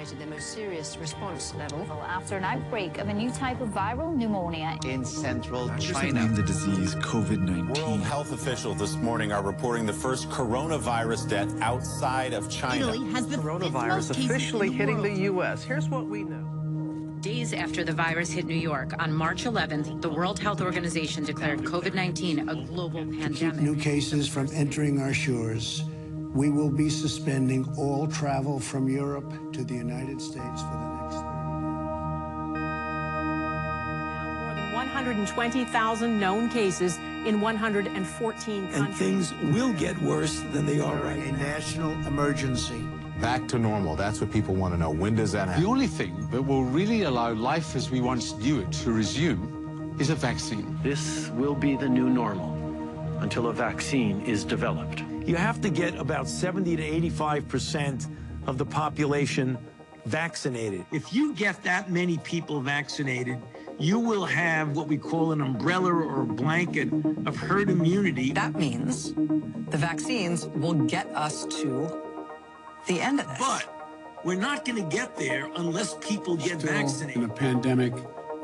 demonstrated their most serious response level. After an outbreak of a new type of viral pneumonia in central China. Named the disease COVID-19. World health officials this morning are reporting the first coronavirus death outside of China. Italy has the coronavirus officially hitting the U.S. Here's what we know. Days after the virus hit New York, on March 11th, the World Health Organization declared COVID-19 a global pandemic. To keep new cases from entering our shores, we will be suspending all travel from Europe to the United States for the next 30 days. More than 120,000 known cases in 114 countries. And things will get worse than they are right now. A national emergency. Back to normal. That's what people want to know. When does that happen? The only thing that will really allow life as we once knew it to resume is a vaccine. This will be the new normal until a vaccine is developed. You have to get about 70 to 85% of the population vaccinated. If you get that many people vaccinated, you will have what we call an umbrella or a blanket of herd immunity. That means the vaccines will get us to the end of this. But we're not going to get there unless people get vaccinated. In a pandemic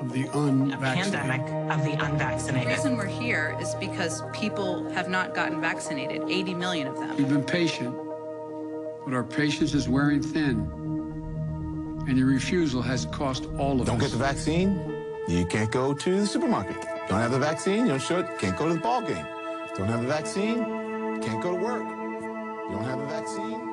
of the unvaccinated. The reason we're here is because people have not gotten vaccinated, 80 million of them. We've been patient, but our patience is wearing thin. And your refusal has cost all of us. Don't get the vaccine, you can't go to the supermarket. Don't have the vaccine, can't go to the ball game. Don't have the vaccine, can't go to work. You don't have the vaccine.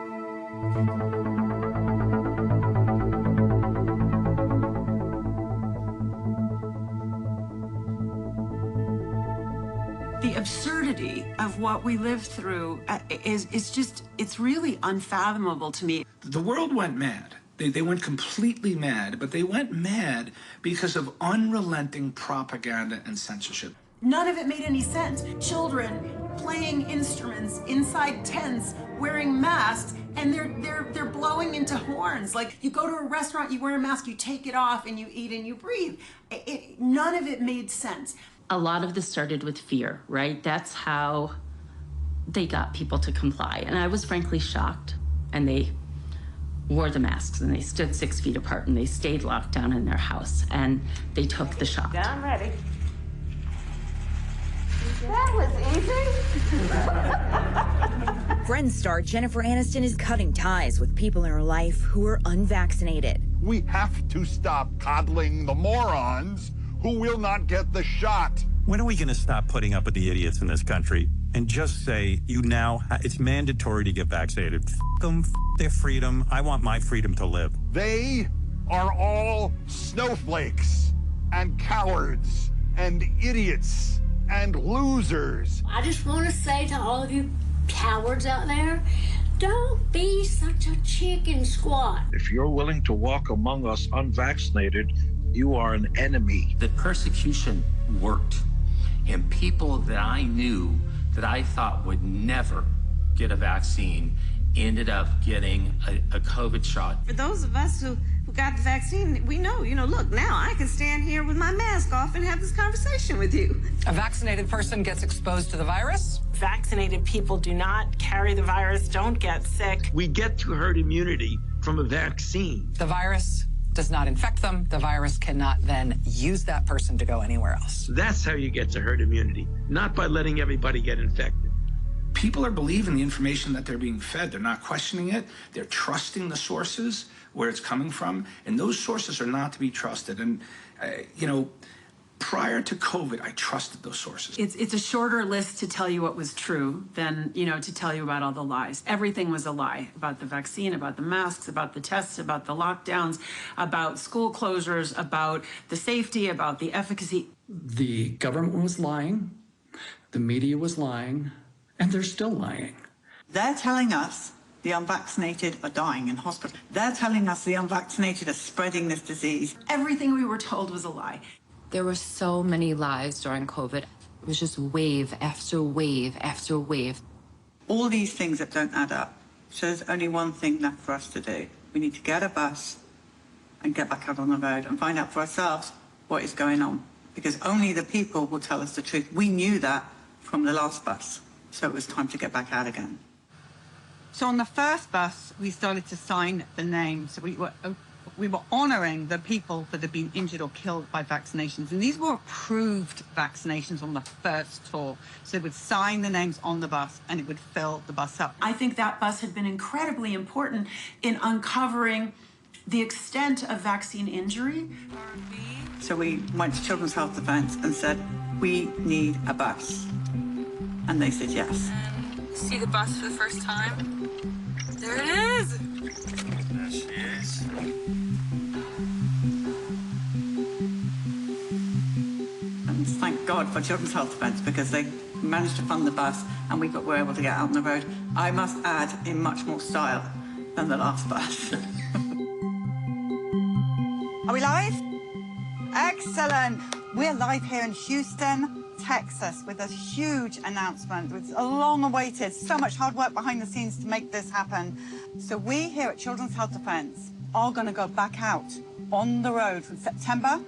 The absurdity of what we lived through is just, it's really unfathomable to me. The world went mad. They went completely mad, but they went mad because of unrelenting propaganda and censorship. None of it made any sense. Children playing instruments inside tents, wearing masks, and they're blowing into horns. Like, you go to a restaurant, you wear a mask, you take it off, and you eat and you breathe. None of it made sense. A lot of this started with fear, right? That's how they got people to comply. And I was frankly shocked. And they wore the masks, and they stood 6 feet apart, and they stayed locked down in their house, and they took the shot. Yeah, I'm ready. That was easy. Friends star Jennifer Aniston is cutting ties with people in her life who are unvaccinated. We have to stop coddling the morons who will not get the shot. When are we going to stop putting up with the idiots in this country and just say, it's mandatory to get vaccinated? F them, their freedom. I want my freedom to live. They are all snowflakes and cowards and idiots and losers. I just want to say to all of you cowards out there, don't be such a chicken squat. If you're willing to walk among us unvaccinated, you are an enemy. The persecution worked. And people that I knew that I thought would never get a vaccine ended up getting a COVID shot. For those of us who got the vaccine, we know, look, now I can stand here with my mask off and have this conversation with you. A vaccinated person gets exposed to the virus. Vaccinated people do not carry the virus, don't get sick. We get to herd immunity from a vaccine. The virus does not infect them. The virus cannot then use that person to go anywhere else. That's how you get to herd immunity, not by letting everybody get infected. People are believing the information that they're being fed. They're not questioning it. They're trusting the sources, where it's coming from, and those sources are not to be trusted. And, prior to COVID, I trusted those sources. It's a shorter list to tell you what was true than, to tell you about all the lies. Everything was a lie about the vaccine, about the masks, about the tests, about the lockdowns, about school closures, about the safety, about the efficacy. The government was lying, the media was lying, and they're still lying. They're telling us the unvaccinated are dying in hospital. They're telling us the unvaccinated are spreading this disease. Everything we were told was a lie. There were so many lies during COVID. It was just wave after wave after wave. All these things that don't add up. So there's only one thing left for us to do. We need to get a bus and get back out on the road and find out for ourselves what is going on. Because only the people will tell us the truth. We knew that from the last bus. So it was time to get back out again. So on the first bus, we started to sign the names. So we were honouring the people that had been injured or killed by vaccinations. And these were approved vaccinations on the first tour. So they would sign the names on the bus and it would fill the bus up. I think that bus had been incredibly important in uncovering the extent of vaccine injury. So we went to Children's Health Defence and said, we need a bus. And they said yes. See the bus for the first time? There it is! There she is. And thank God for Children's Health Defence because they managed to fund the bus and were able to get out on the road. I must add, in much more style than the last bus. Are we live? Excellent. We're live here in Houston, Texas, with a huge announcement. It's a long-awaited, so much hard work behind the scenes to make this happen. So we here at Children's Health Defence are going to go back out on the road from September.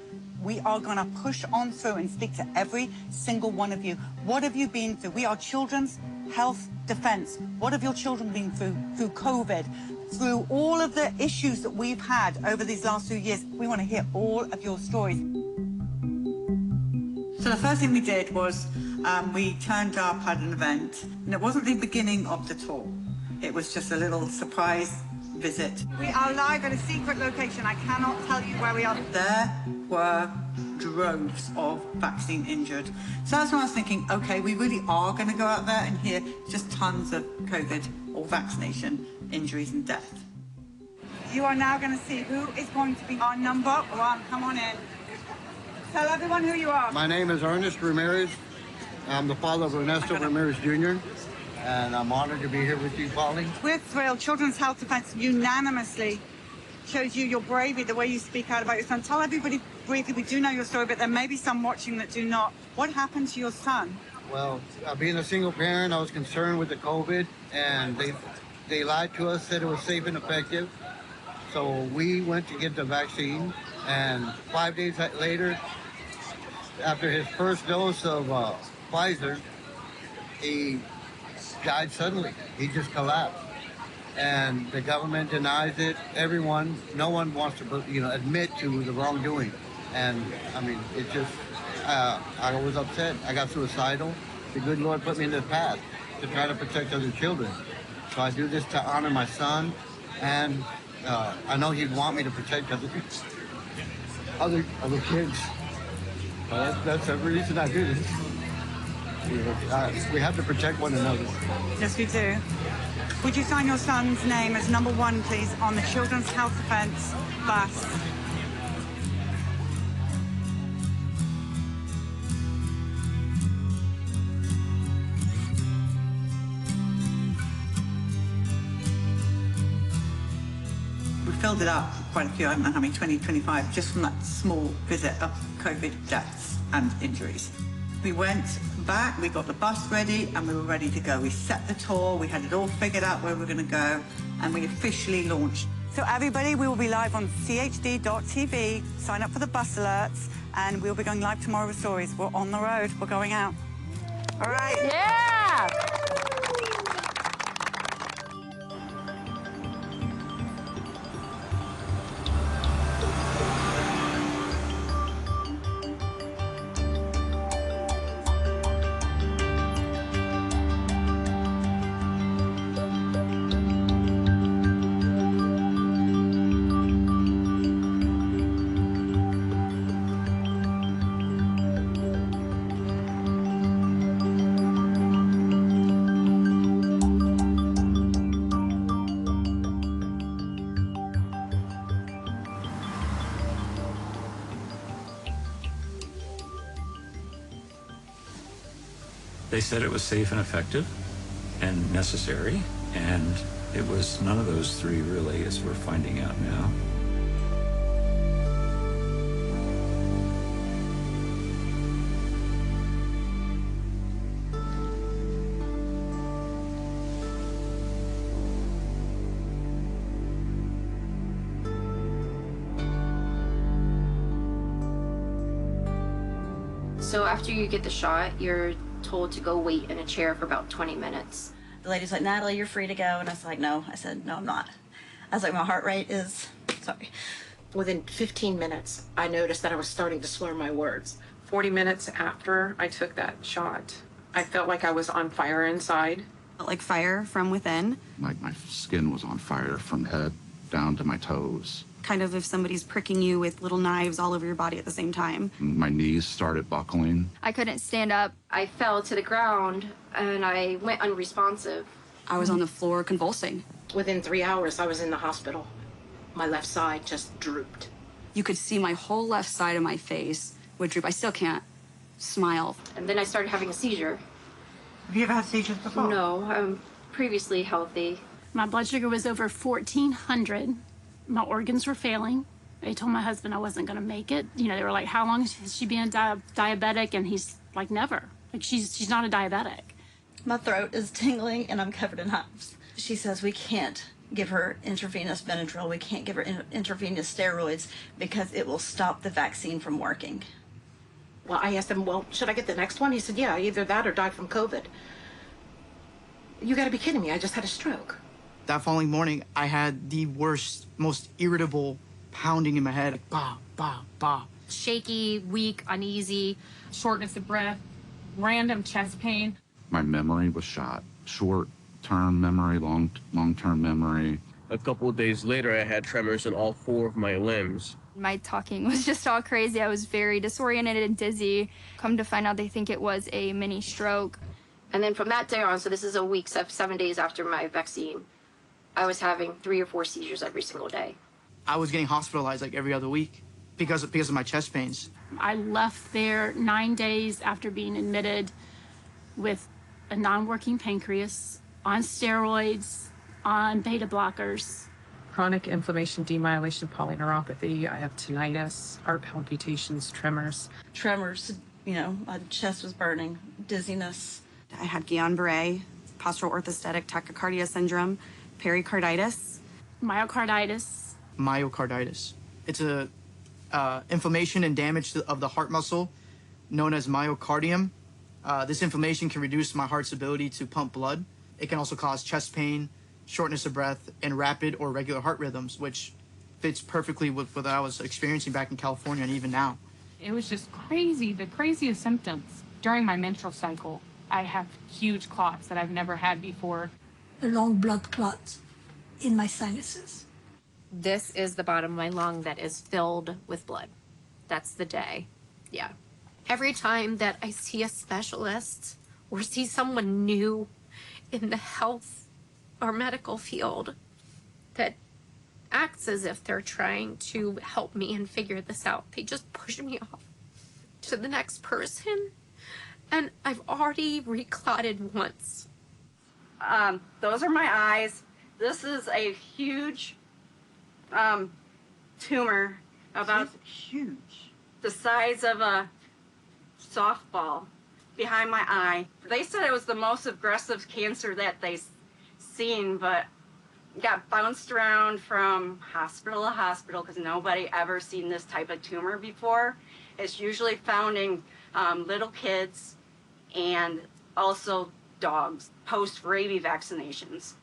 We are going to push on through and speak to every single one of you. What have you been through? We are Children's Health Defence. What have your children been through COVID? Through all of the issues that we've had over these last few years, we want to hear all of your stories. So the first thing we did was we turned up at an event, and it wasn't the beginning of the tour. It was just a little surprise visit. We are live at a secret location. I cannot tell you where we are. There were droves of vaccine injured. So that's when I was thinking, okay, we really are going to go out there and hear just tons of COVID or vaccination injuries and death. You are now going to see who is going to be our number one. Come on in. Tell everyone who you are. My name is Ernest Ramirez. I'm the father of Ernesto Ramirez Jr., and I'm honored to be here with you, Polly. We're thrilled. Children's Health Defence unanimously shows you your bravery, the way you speak out about your son. Tell everybody briefly, we do know your story, but there may be some watching that do not. What happened to your son? Well, being a single parent, I was concerned with the COVID, and they lied to us, said it was safe and effective. So we went to get the vaccine, and 5 days later, after his first dose of Pfizer, he died suddenly. He just collapsed. And the government denies it. No one wants to, admit to the wrongdoing. And I mean, it just, I was upset. I got suicidal. The good Lord put me in this path to try to protect other children. So I do this to honor my son, and I know he'd want me to protect other kids. That's every reason I do this. We have to protect one another. Yes, we do. Would you sign your son's name as number one, please, on the Children's Health Defence bus? We filled it up quite a few, I don't know how many, 20, 25, just from that small visit of COVID deaths and injuries. We went back, we got the bus ready, and we were ready to go. We set the tour, we had it all figured out where we were going to go, and we officially launched. So everybody, we will be live on chd.tv. Sign up for the bus alerts, and we'll be going live tomorrow with stories. We're on the road, we're going out. All right? Yeah! They said it was safe and effective and necessary, and it was none of those three, really, as we're finding out now. So after you get the shot, you're told to go wait in a chair for about 20 minutes. The lady's like, Natalie, you're free to go. And I was like, no. I said, no, I'm not. I was like, my heart rate is, sorry. Within 15 minutes, I noticed that I was starting to slur my words. 40 minutes after I took that shot, I felt like I was on fire inside. Like fire from within. Like my skin was on fire from head down to my toes. Kind of if somebody's pricking you with little knives all over your body at the same time. My knees started buckling. I couldn't stand up. I fell to the ground and I went unresponsive. I was on the floor convulsing. Within 3 hours, I was in the hospital. My left side just drooped. You could see my whole left side of my face would droop. I still can't smile. And then I started having a seizure. Have you ever had seizures before? No, I'm previously healthy. My blood sugar was over 1,400. My organs were failing. I told my husband I wasn't going to make it. You know, they were like, how long has she been diabetic? And he's like, never. Like, she's not a diabetic. My throat is tingling and I'm covered in hives. She says we can't give her intravenous Benadryl. We can't give her intravenous steroids because it will stop the vaccine from working. Well, I asked him, well, should I get the next one? He said, yeah, either that or die from COVID. You gotta be kidding me. I just had a stroke. That following morning, I had the worst, most irritable pounding in my head. Like, bah, bah, bah. Shaky, weak, uneasy, shortness of breath, random chest pain. My memory was shot. Short-term memory, long-term memory. A couple of days later, I had tremors in all 4 of my limbs. My talking was just all crazy. I was very disoriented and dizzy. Come to find out, they think it was a mini stroke. And then from that day on, so this is a week, 7 days after my vaccine, I was having 3 or 4 seizures every single day. I was getting hospitalized like every other week because of my chest pains. I left there 9 days after being admitted with a non-working pancreas, on steroids, on beta blockers. Chronic inflammation, demyelation, polyneuropathy. I have tinnitus, heart palpitations, tremors. Tremors, you know, my chest was burning, dizziness. I had Guillain-Barré, postural orthostatic tachycardia syndrome, pericarditis. Myocarditis. Myocarditis. It's a inflammation and damage of the heart muscle known as myocardium. This inflammation can reduce my heart's ability to pump blood. It can also cause chest pain, shortness of breath, and rapid or regular heart rhythms, which fits perfectly with what I was experiencing back in California and even now. It was just crazy, the craziest symptoms. During my menstrual cycle, I have huge clots that I've never had before. A long blood clot in my sinuses. This is the bottom of my lung that is filled with blood. That's the day. Yeah. Every time that I see a specialist or see someone new in the health or medical field that acts as if they're trying to help me and figure this out, they just push me off to the next person. And I've already reclotted once. Those are my eyes. This is a huge tumor, about huge, the size of a softball behind my eye. They said it was the most aggressive cancer that they've seen, but got bounced around from hospital to hospital because nobody ever seen this type of tumor before. It's usually found in little kids and also dogs post-rabies vaccinations.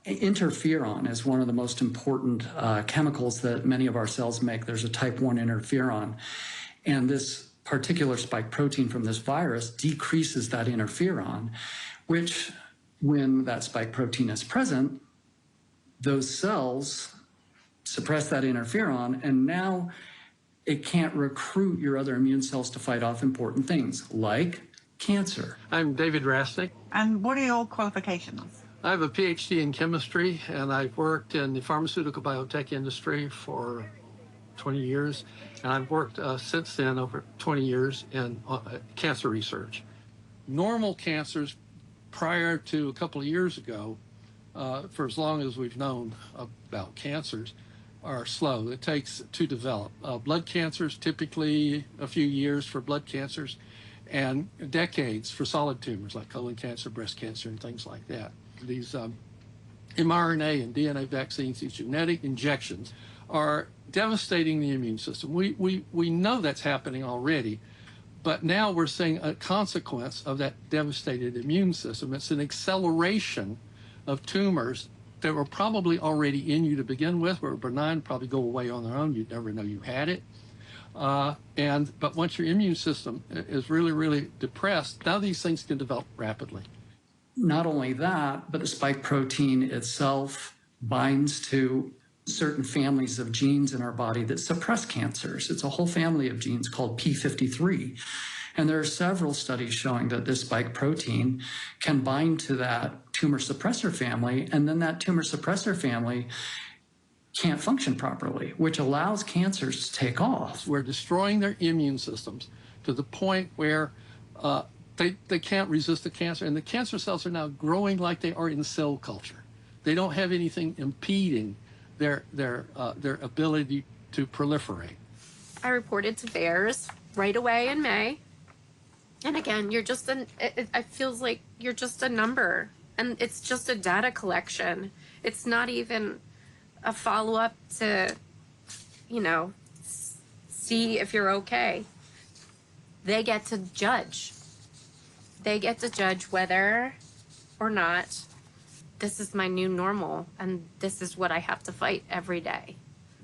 Interferon is one of the most important chemicals that many of our cells make. There's a type 1 interferon, and this particular spike protein from this virus decreases that interferon, which, when that spike protein is present, those cells suppress that interferon, and now it can't recruit your other immune cells to fight off important things, like cancer. I'm David Rasnick. And what are your qualifications? I have a PhD in chemistry, and I've worked in the pharmaceutical biotech industry for 20 years, and I've worked since then over 20 years in cancer research. Normal cancers prior to a couple of years ago, for as long as we've known about cancers, are slow. It takes to develop. Blood cancers, typically a few years for blood cancers, and decades for solid tumors like colon cancer, breast cancer, and things like that. These mRNA and DNA vaccines, these genetic injections, are devastating the immune system. We know that's happening already, But now we're seeing a consequence of that devastated immune system. It's an acceleration of tumors that were probably already in you to begin with, were benign, probably go away on their own. You'd never know you had it. But once your immune system is really, really depressed, now these things can develop rapidly. Not only that, but the spike protein itself binds to certain families of genes in our body that suppress cancers. It's a whole family of genes called P53. And there are several studies showing that this spike protein can bind to that tumor suppressor family, and then that tumor suppressor family can't function properly, which allows cancers to take off. We're destroying their immune systems to the point where they can't resist the cancer, and the cancer cells are now growing like they are in cell culture. They don't have anything impeding their ability to proliferate. I reported to VAERS right away in May. And again, you're just it feels like you're just a number, and it's just a data collection. It's not even a follow-up to, you know, see if you're okay. They get to judge. They get to judge whether or not this is my new normal, and this is what I have to fight every day.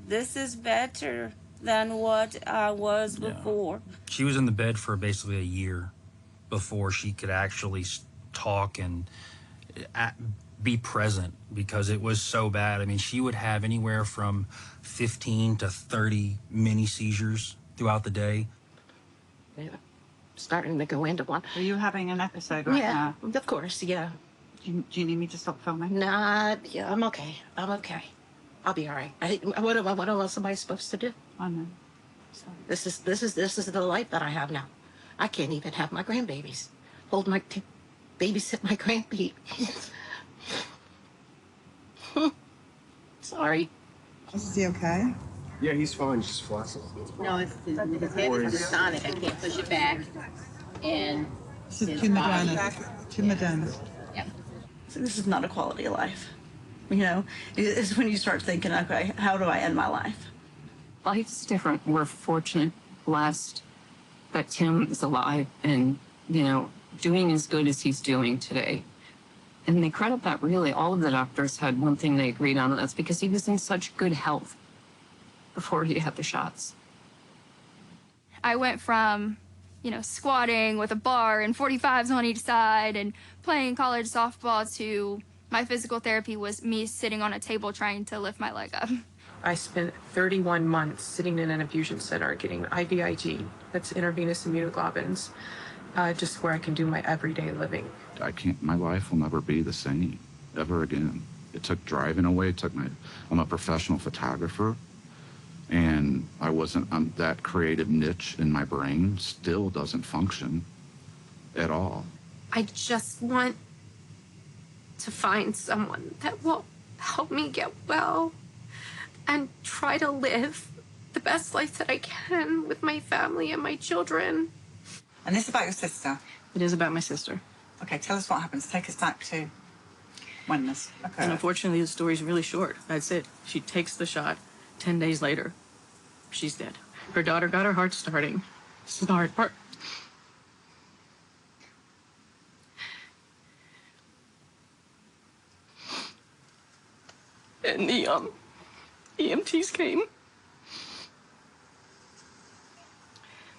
This is better than what I was before. She was in the bed for basically a year before she could actually talk and be present, because it was so bad. I mean, she would have anywhere from 15 to 30 mini seizures throughout the day. Yeah, starting to go into one. Are you having an episode right now? Yeah, of course, yeah. Do you need me to stop filming? Nah, yeah, I'm okay. I'm okay. I'll be all right. What else am I supposed to do? I know. Sorry. This is the life that I have now. I can't even have my grandbabies. Babysit my grandbaby. Sorry. Is he okay? Yeah, he's fine. Just flaccid. No, his head is sonic. I can't push it back. And this is too Moderna. Yeah. So this is not a quality of life. You know, it's when you start thinking, okay, how do I end my life? Life's different. We're fortunate, blessed that Tim is alive and, you know, doing as good as he's doing today. And they credit that, really. All of the doctors had one thing they agreed on, and that's because he was in such good health before he had the shots. I went from, you know, squatting with a bar and 45s on each side and playing college softball to my physical therapy was me sitting on a table trying to lift my leg up. I spent 31 months sitting in an infusion center getting IVIG, that's intravenous immunoglobulins, just where I can do my everyday living. My life will never be the same, ever again. It took driving away, I'm a professional photographer, and that creative niche in my brain still doesn't function at all. I just want to find someone that will help me get well and try to live the best life that I can with my family and my children. And this is about your sister? It is about my sister. Okay, tell us what happens. Take us back to when this occurred. And unfortunately, the story's really short. That's it. She takes the shot. 10 days later, she's dead. Her daughter got her heart starting. This is the hard part. And the EMTs came.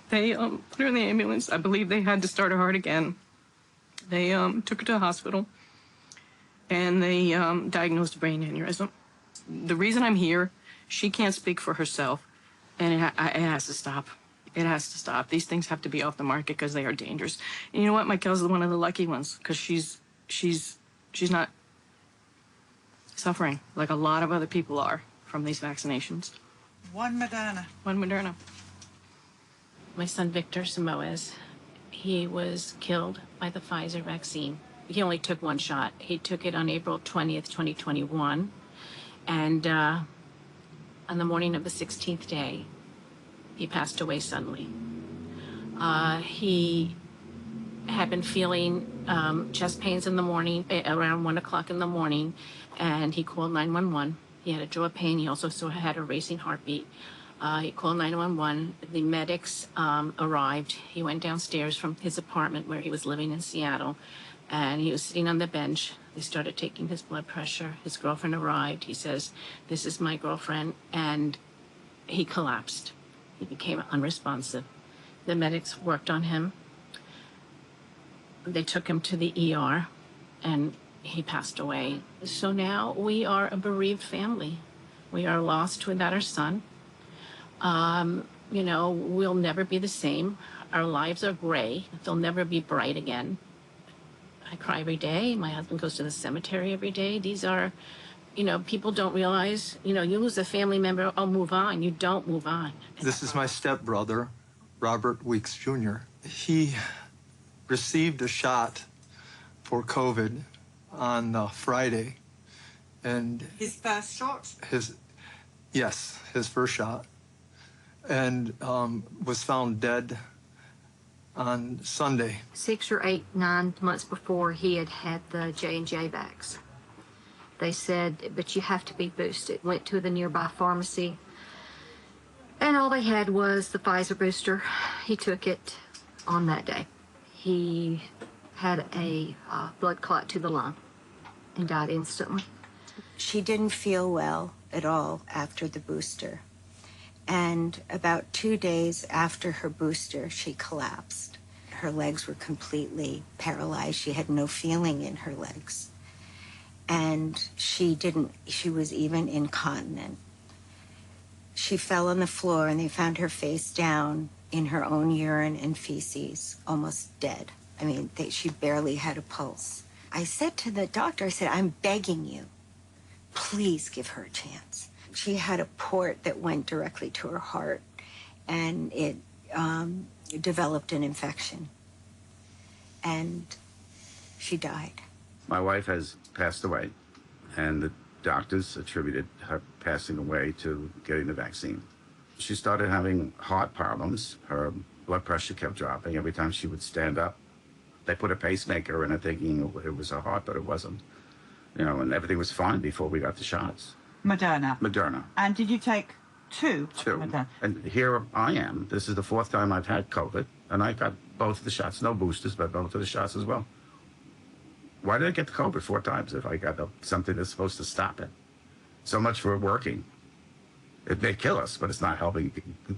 They put her in the ambulance. I believe they had to start her heart again. They took her to the hospital, and they diagnosed a brain aneurysm. The reason I'm here, she can't speak for herself, and it has to stop. It has to stop. These things have to be off the market because they are dangerous. And you know what? Michael's one of the lucky ones because she's not suffering like a lot of other people are from these vaccinations. One Moderna. One Moderna. My son, Victor Samoes, he was killed by the Pfizer vaccine. He only took one shot. He took it on April 20th, 2021. And on the morning of the 16th day, he passed away suddenly. He had been feeling chest pains in the morning, around 1 o'clock in the morning, and he called 911. He had a jaw pain. He also had a racing heartbeat. He called 911. The medics arrived. He went downstairs from his apartment where he was living in Seattle, and he was sitting on the bench. They started taking his blood pressure. His girlfriend arrived. He says, "This is my girlfriend," and he collapsed. He became unresponsive. The medics worked on him. They took him to the ER, and he passed away. So now we are a bereaved family. We are lost without our son. You know, we'll never be the same. Our lives are gray. They'll never be bright again. I cry every day. My husband goes to the cemetery every day. These are, you know, people don't realize, you know, you lose a family member, oh, move on. You don't move on. This is my stepbrother, Robert Weeks Jr. He received a shot for COVID on Friday. And His first shot? Yes, his first shot. And was found dead on Sunday. 6 or 8, 9 months before he had had the J&J vax. They said, but you have to be boosted. Went to the nearby pharmacy, and all they had was the Pfizer booster. He took it on that day. He had a blood clot to the lung and died instantly. She didn't feel well at all after the booster. And about 2 days after her booster, she collapsed. Her legs were completely paralyzed. She had no feeling in her legs. And she was even incontinent. She fell on the floor and they found her face down in her own urine and feces, almost dead. I mean, she barely had a pulse. I said to the doctor, I said, "I'm begging you, please give her a chance." She had a port that went directly to her heart, and it developed an infection, and she died. My wife has passed away, and the doctors attributed her passing away to getting the vaccine. She started having heart problems. Her blood pressure kept dropping every time she would stand up. They put a pacemaker in her thinking it was her heart, but it wasn't. You know, and everything was fine before we got the shots. Moderna. Moderna. And did you take two? Moderna. And here I am. This is the 4th time I've had COVID, and I got both of the shots. No boosters, but both of the shots as well. Why did I get the COVID 4 times if I got something that's supposed to stop it? So much for it working. It may kill us, but it's not helping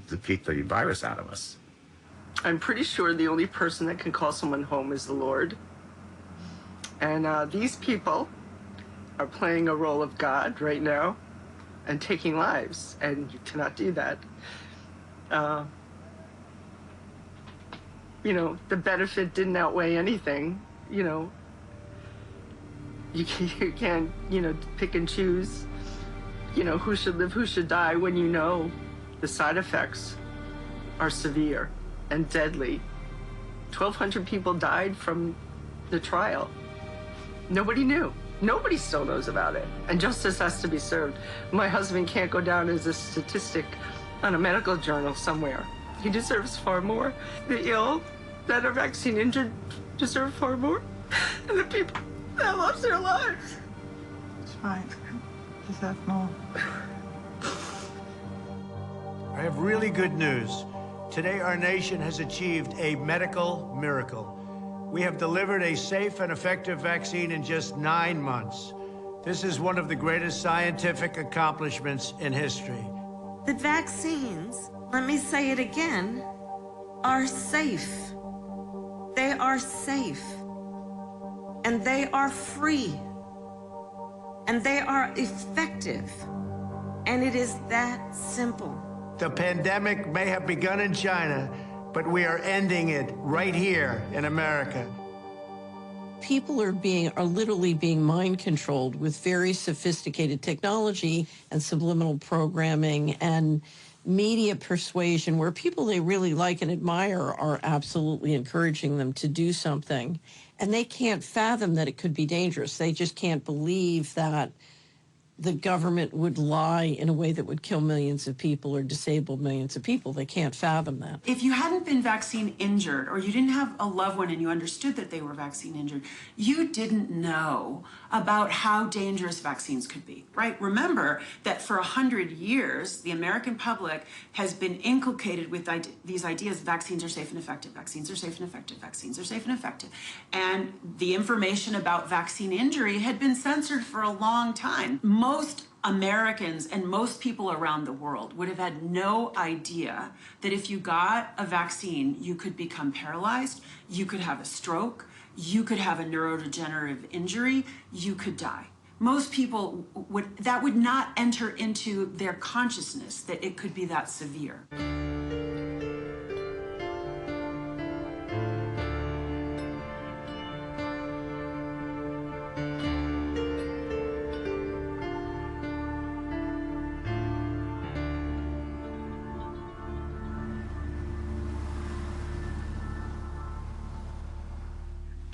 to keep the virus out of us. I'm pretty sure the only person that can call someone home is the Lord. And these people are playing a role of God right now and taking lives, and you cannot do that. You know, the benefit didn't outweigh anything. You know, you can't, you know, pick and choose, you know, who should live, who should die, when you know the side effects are severe and deadly. 1,200 people died from the trial. Nobody knew. Nobody still knows about it. And justice has to be served. My husband can't go down as a statistic on a medical journal somewhere. He deserves far more. The ill that are vaccine injured deserve far more. And the people that lost their lives. That's right. Deserve more. I have really good news. Today, our nation has achieved a medical miracle. We have delivered a safe and effective vaccine in just 9 months. This is one of the greatest scientific accomplishments in history. The vaccines, let me say it again, are safe. They are safe. And they are free. And they are effective. And it is that simple. The pandemic may have begun in China, but we are ending it right here in America. People are literally being mind controlled with very sophisticated technology and subliminal programming and media persuasion, where people they really like and admire are absolutely encouraging them to do something. And they can't fathom that it could be dangerous. They just can't believe that the government would lie in a way that would kill millions of people or disable millions of people. They can't fathom that. If you hadn't been vaccine injured, or you didn't have a loved one and you understood that they were vaccine injured, you didn't know about how dangerous vaccines could be, right? Remember that for 100 years, the American public has been inculcated with these ideas: vaccines are safe and effective, vaccines are safe and effective, vaccines are safe and effective. And the information about vaccine injury had been censored for a long time. Most Americans and most people around the world would have had no idea that if you got a vaccine, you could become paralyzed, you could have a stroke, you could have a neurodegenerative injury, you could die. Most people would not enter into their consciousness that it could be that severe.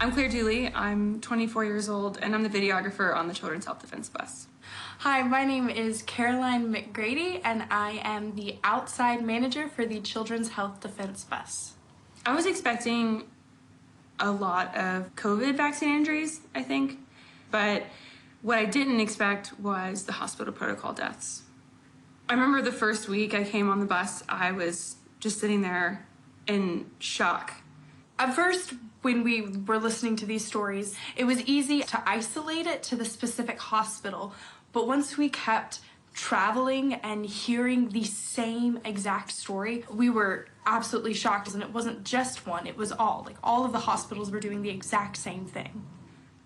I'm Claire Dooley. I'm 24 years old, and I'm the videographer on the Children's Health Defense Bus. Hi, my name is Caroline McGrady, and I am the outside manager for the Children's Health Defense Bus. I was expecting a lot of COVID vaccine injuries, I think, but what I didn't expect was the hospital protocol deaths. I remember the first week I came on the bus, I was just sitting there in shock. At first, when we were listening to these stories, it was easy to isolate it to the specific hospital. But once we kept traveling and hearing the same exact story, we were absolutely shocked. And it wasn't just one, it was all. Like, all of the hospitals were doing the exact same thing.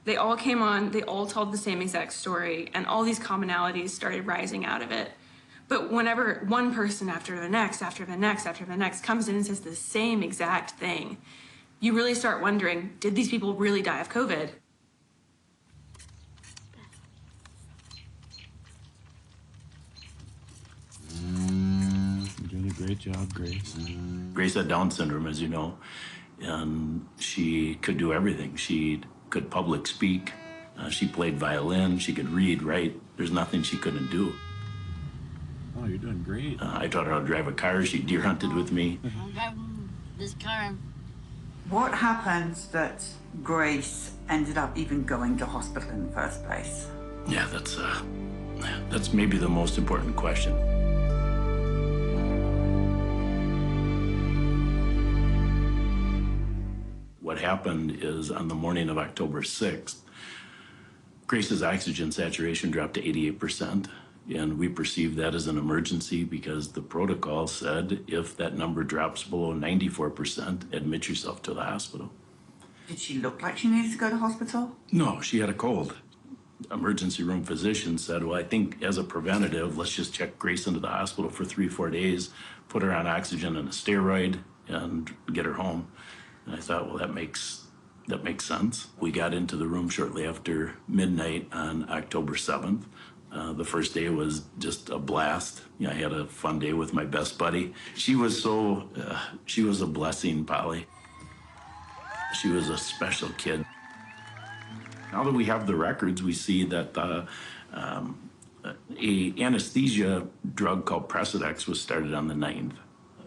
They all came on, they all told the same exact story, and all these commonalities started rising out of it. But whenever one person after the next, after the next, after the next comes in and says the same exact thing, you really start wondering, did these people really die of COVID? You're doing a great job, Grace. Grace had Down syndrome, as you know, and she could do everything. She could public speak, she played violin, she could read, write. There's nothing she couldn't do. Oh, you're doing great. I taught her how to drive a car. She deer hunted with me. I'm driving this car. What happened that Grace ended up even going to hospital in the first place? Yeah, that's maybe the most important question. What happened is on the morning of October 6th, Grace's oxygen saturation dropped to 88%. And we perceived that as an emergency because the protocol said if that number drops below 94%, admit yourself to the hospital. Did she look like she needed to go to hospital? No, she had a cold. Emergency room physician said, well, I think as a preventative, let's just check Grace into the hospital for 3-4 days, put her on oxygen and a steroid, and get her home. And I thought, well, that makes sense. We got into the room shortly after midnight on October 7th. The first day was just a blast. You know, I had a fun day with my best buddy. She was a blessing, Polly. She was a special kid. Now that we have the records, we see that a anesthesia drug called Precedex was started on the 9th.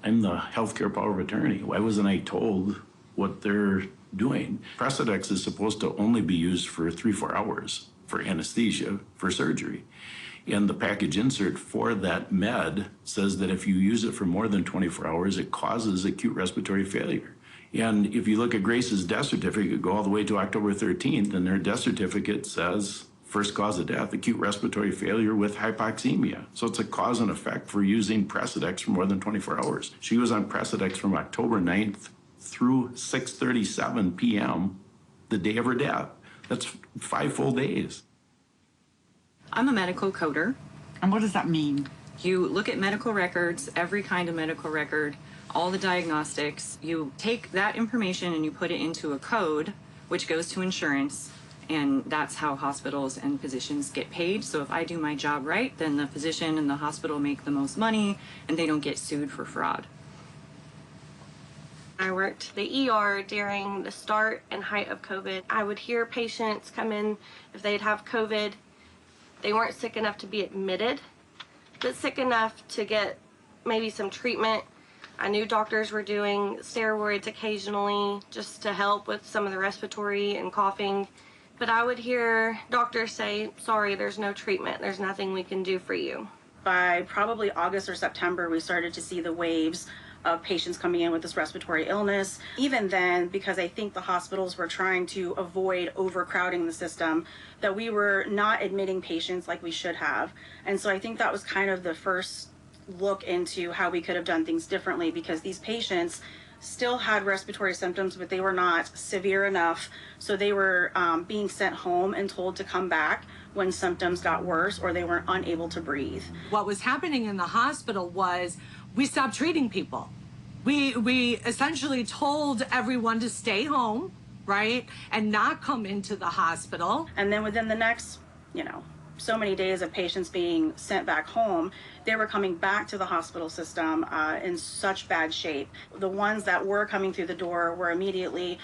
I'm the healthcare power of attorney. Why wasn't I told what they're doing? Precedex is supposed to only be used for 3-4 hours for anesthesia, for surgery. And the package insert for that med says that if you use it for more than 24 hours, it causes acute respiratory failure. And if you look at Grace's death certificate, go all the way to October 13th, and their death certificate says first cause of death, acute respiratory failure with hypoxemia. So it's a cause and effect for using Precedex for more than 24 hours. She was on Precedex from October 9th through 6:37 p.m., the day of her death. That's 5 full days. I'm a medical coder. And what does that mean? You look at medical records, every kind of medical record, all the diagnostics. You take that information and you put it into a code, which goes to insurance, and that's how hospitals and physicians get paid. So if I do my job right, then the physician and the hospital make the most money, and they don't get sued for fraud. I worked the ER during the start and height of COVID. I would hear patients come in if they'd have COVID. They weren't sick enough to be admitted, but sick enough to get maybe some treatment. I knew doctors were doing steroids occasionally just to help with some of the respiratory and coughing But I would hear doctors say, sorry, there's no treatment. There's nothing we can do for you. By probably August or September, we started to see the waves of patients coming in with this respiratory illness. Even then, because I think the hospitals were trying to avoid overcrowding the system, that we were not admitting patients like we should have. And so I think that was kind of the first look into how we could have done things differently, because these patients still had respiratory symptoms, but they were not severe enough. So they were being sent home and told to come back when symptoms got worse or they were unable to breathe. What was happening in the hospital was we stopped treating people. We essentially told everyone to stay home, right, and not come into the hospital. And then within the next, so many days of patients being sent back home, they were coming back to the hospital system in such bad shape. The ones that were coming through the door were immediately,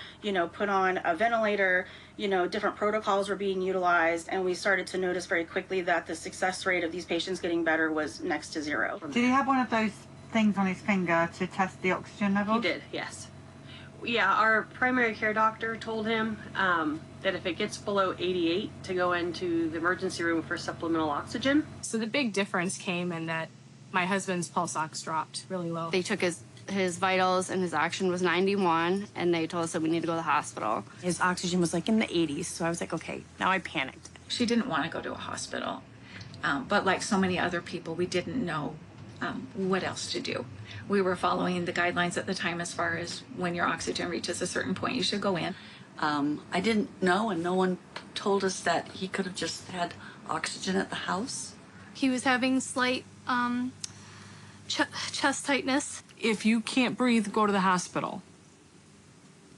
put on a ventilator, different protocols were being utilized, and we started to notice very quickly that the success rate of these patients getting better was next to zero. Did he have one of those things on his finger to test the oxygen level? He did, yes. Yeah, our primary care doctor told him that if it gets below 88 to go into the emergency room for supplemental oxygen. So the big difference came in that my husband's pulse ox dropped really low. They took his vitals and his oxygen was 91, and they told us that we need to go to the hospital. His oxygen was like in the 80s, so I was like, okay, now I panicked. She didn't want to go to a hospital, but like so many other people, we didn't know what else to do. We were following the guidelines at the time as far as when your oxygen reaches a certain point, you should go in. I didn't know, and no one told us that he could have just had oxygen at the house. He was having slight chest tightness. If you can't breathe, go to the hospital.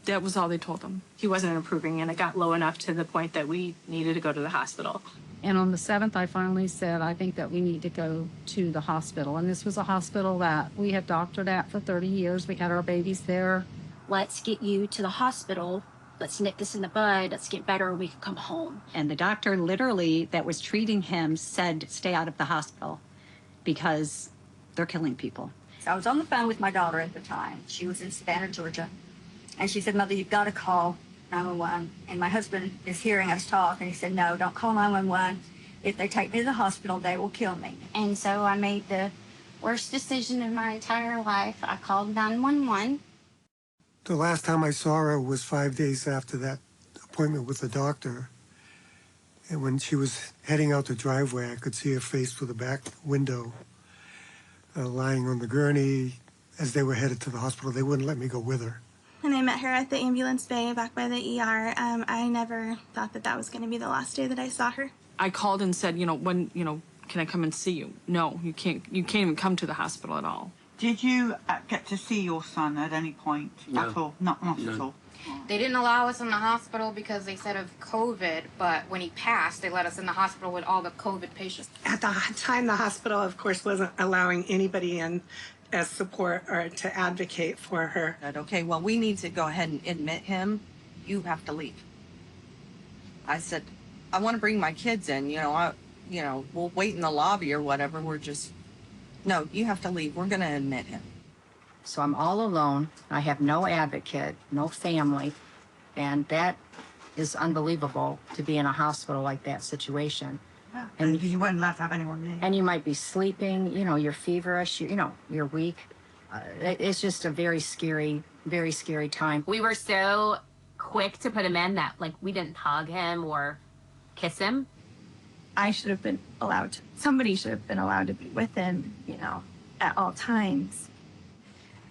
That was all they told him. He wasn't improving, and it got low enough to the point that we needed to go to the hospital. And on the 7th, I finally said, I think that we need to go to the hospital. And this was a hospital that we had doctored at for 30 years. We had our babies there. Let's get you to the hospital. Let's nip this in the bud. Let's get better and we can come home. And the doctor literally that was treating him said, stay out of the hospital because they're killing people. So I was on the phone with my daughter at the time. She was in Savannah, Georgia. And she said, Mother, you've got to call 911. And my husband is hearing us talk, and he said, no, don't call 911. If they take me to the hospital, they will kill me. And so I made the worst decision in my entire life. I called 911. The last time I saw her was 5 days after that appointment with the doctor. And when she was heading out the driveway, I could see her face through the back window, lying on the gurney. As they were headed to the hospital, they wouldn't let me go with her. And I met her at the ambulance bay back by the ER. I never thought that was going to be the last day that I saw her. I called and said, when, can I come and see you? No, you can't even come to the hospital at all. Did you get to see your son at any point at all? Not at all. They didn't allow us in the hospital because they said of COVID, but when he passed, they let us in the hospital with all the COVID patients. At the time, the hospital, of course, wasn't allowing anybody in as support or to advocate for her. Okay, well, we need to go ahead and admit him. You have to leave. I said, I want to bring my kids in. We'll wait in the lobby or whatever. No, you have to leave. We're going to admit him. So I'm all alone. I have no advocate, no family, and that is unbelievable to be in a hospital like that situation. Yeah, and you wouldn't let have anyone in. And you might be sleeping, you're feverish, you're weak. It's just a very scary time. We were so quick to put him in that, we didn't hug him or kiss him. I should have been somebody should have been allowed to be with him, at all times.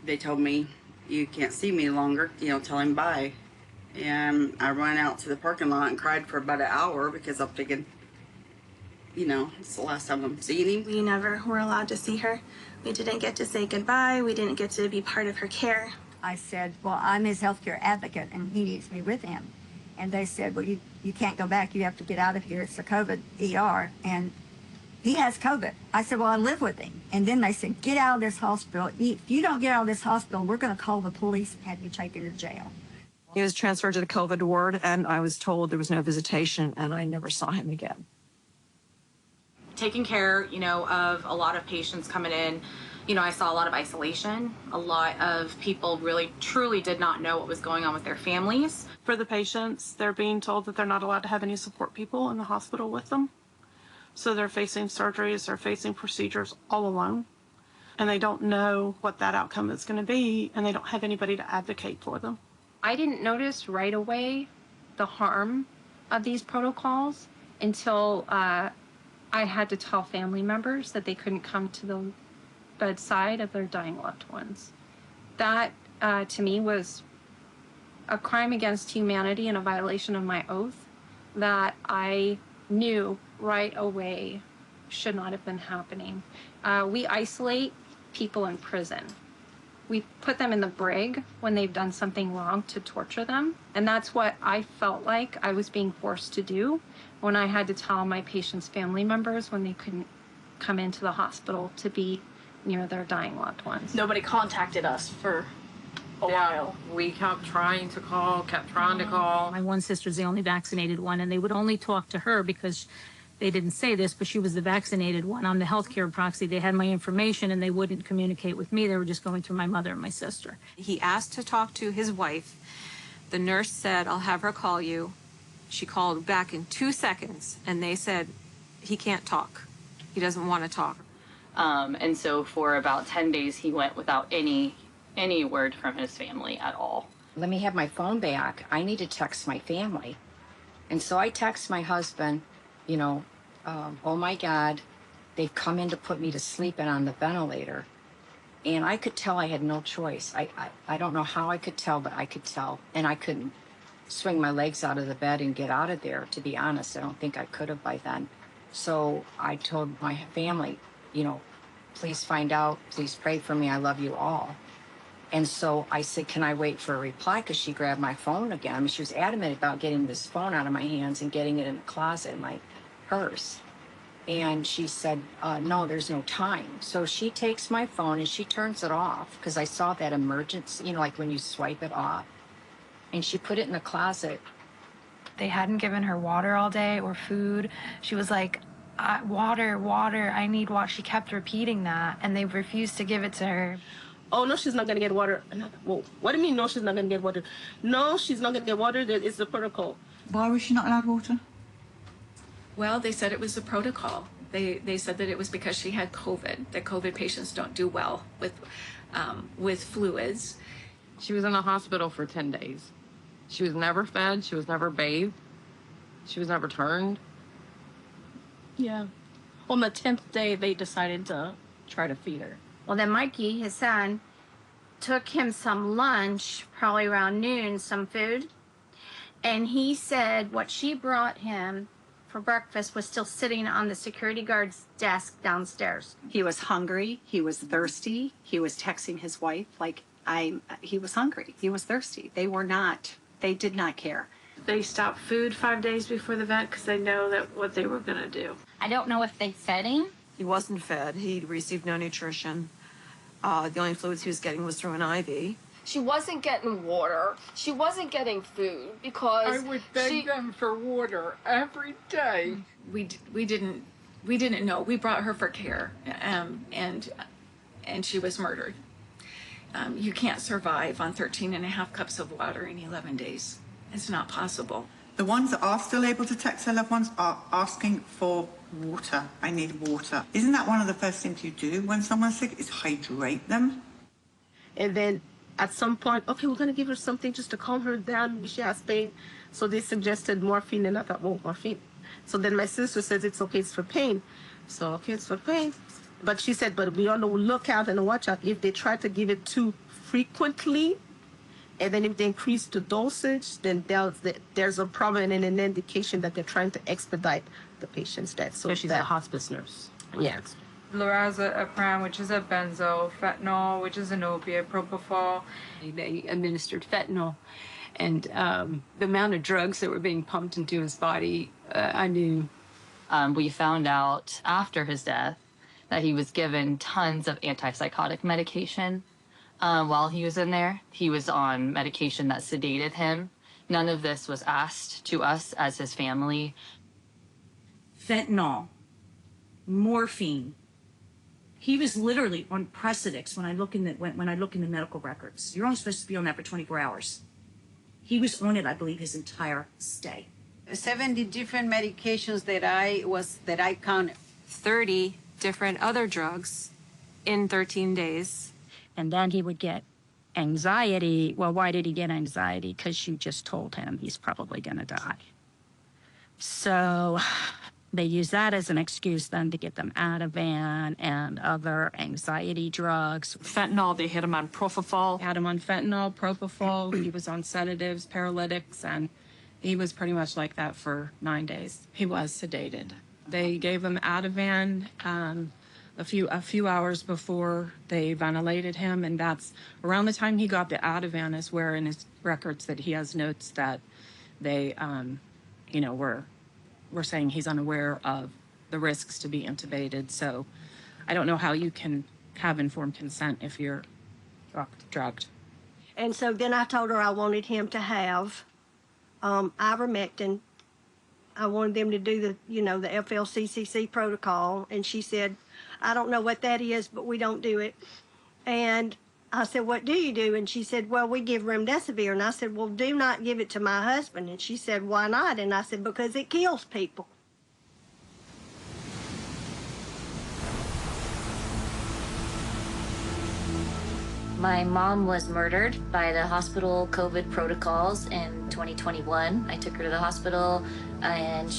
They told me, you can't see me longer, tell him bye. And I ran out to the parking lot and cried for about an hour because I'm thinking, it's the last time I'm seeing him. We never were allowed to see her. We didn't get to say goodbye. We didn't get to be part of her care. I said, well, I'm his healthcare advocate and he needs me with him. And they said, well, you can't go back. You have to get out of here. It's the COVID ER. And he has COVID. I said, well, I live with him. And then they said, get out of this hospital. If you don't get out of this hospital, we're going to call the police and have you taken to jail. He was transferred to the COVID ward, and I was told there was no visitation, and I never saw him again. taking care, you know, of a lot of patients coming in. You know, I saw a lot of isolation. A lot of people really, truly did not know what was going on with their families. For the patients, they're being told that they're not allowed to have any support people in the hospital with them. So they're facing surgeries, they're facing procedures all alone. And they don't know what that outcome is going to be, and they don't have anybody to advocate for them. I didn't notice right away the harm of these protocols until I had to tell family members that they couldn't come to the bedside of their dying loved ones. That, to me, was a crime against humanity and a violation of my oath that I knew right away should not have been happening. We isolate people in prison. We put them in the brig when they've done something wrong to torture them. And that's what I felt like I was being forced to do when I had to tell my patients' family members when they couldn't come into the hospital to be near their dying loved ones. Nobody contacted us for a while. We kept trying to call, kept trying to call. My one sister's the only vaccinated one, and they would only talk to her because they didn't say this, but she was the vaccinated one. I'm the healthcare proxy. They had my information, and they wouldn't communicate with me. They were just going through my mother and my sister. He asked to talk to his wife. The nurse said, "I'll have her call you." She called back in 2 seconds, and they said, "He can't talk. He doesn't want to talk." And so for about 10 days, he went without any word from his family at all. Let me have my phone back. I need to text my family. And so I text my husband, you know, oh my God, they've come in to put me to sleep and on the ventilator. And I could tell I had no choice. I don't know how I could tell, but I could tell. And I couldn't swing my legs out of the bed and get out of there, to be honest. I don't think I could have by then. So I told my family, you know, please find out, please pray for me, I love you all. And so I said, can I wait for a reply? Because she grabbed my phone again. I mean, she was adamant about getting this phone out of my hands and getting it in the closet in my purse. And she said, no, there's no time. So she takes my phone and she turns it off because I saw that emergency, you know, like when you swipe it off. And she put it in the closet. They hadn't given her water all day or food. She was like, water, water, I need water. She kept repeating that, and they refused to give it to her. Oh, no, she's not going to get water. Well, what do you mean, no, she's not going to get water? No, she's not going to get water. That is the protocol. Why was she not allowed water? Well, they said it was the protocol. They said that it was because she had COVID, that COVID patients don't do well with fluids. She was in the hospital for 10 days. She was never fed. She was never bathed. She was never turned. Yeah. On the 10th day, they decided to try to feed her. Well, then Mikey, his son, took him some lunch, probably around noon, some food. And he said what she brought him for breakfast was still sitting on the security guard's desk downstairs. He was hungry. He was thirsty. He was texting his wife like, he was hungry. He was thirsty. They did not care. They stopped food 5 days before the vet because they know that what they were going to do. I don't know if they fed him. He wasn't fed. He received no nutrition. The only fluids he was getting was through an IV. She wasn't getting water. She wasn't getting food because I would beg them for water every day. We didn't know. We brought her for care, and she was murdered. You can't survive on 13.5 cups of water in 11 days. It's not possible. The ones that are still able to text their loved ones are asking for water. I need water. Isn't that one of the first things you do when someone's sick, is hydrate them? And then at some point, okay, we're going to give her something just to calm her down. She has pain. So they suggested morphine, and I thought, well, morphine. So then my sister says, it's okay, it's for pain. So, okay, it's for pain. But she said, but we on the lookout and watch out if they try to give it too frequently, and then if they increase the dosage, then there's a problem and an indication that they're trying to expedite the patient's death. So she's a hospice nurse. Yes. Lorazepam, which is a benzo, fentanyl, which is an opiate, propofol. They administered fentanyl, and the amount of drugs that were being pumped into his body, I knew. We found out after his death that he was given tons of antipsychotic medication while he was in there. He was on medication that sedated him. None of this was asked to us as his family. Fentanyl morphine. He was literally on Precedix when I look in the medical records. You're only supposed to be on that for 24 hours. He was on it, I believe, his entire stay. 70 different medications that I counted. 30 different other drugs in 13 days. And then he would get anxiety. Well, why did he get anxiety? Because you just told him he's probably going to die. So they use that as an excuse then to get them Ativan and other anxiety drugs. Fentanyl, they hit him on propofol. Had him on fentanyl, propofol. He was on sedatives, paralytics, and he was pretty much like that for 9 days. He was sedated. They gave him Ativan a few hours before they ventilated him, and that's around the time he got the Ativan is where in his records that he has notes that they, were saying he's unaware of the risks to be intubated. So I don't know how you can have informed consent if you're drugged. And so then I told her I wanted him to have ivermectin. I wanted them to do the FLCCC protocol. And she said, I don't know what that is, but we don't do it. And I said, what do you do? And she said, well, we give remdesivir. And I said, well, do not give it to my husband. And she said, why not? And I said, because it kills people. My mom was murdered by the hospital COVID protocols in 2021. I took her to the hospital, and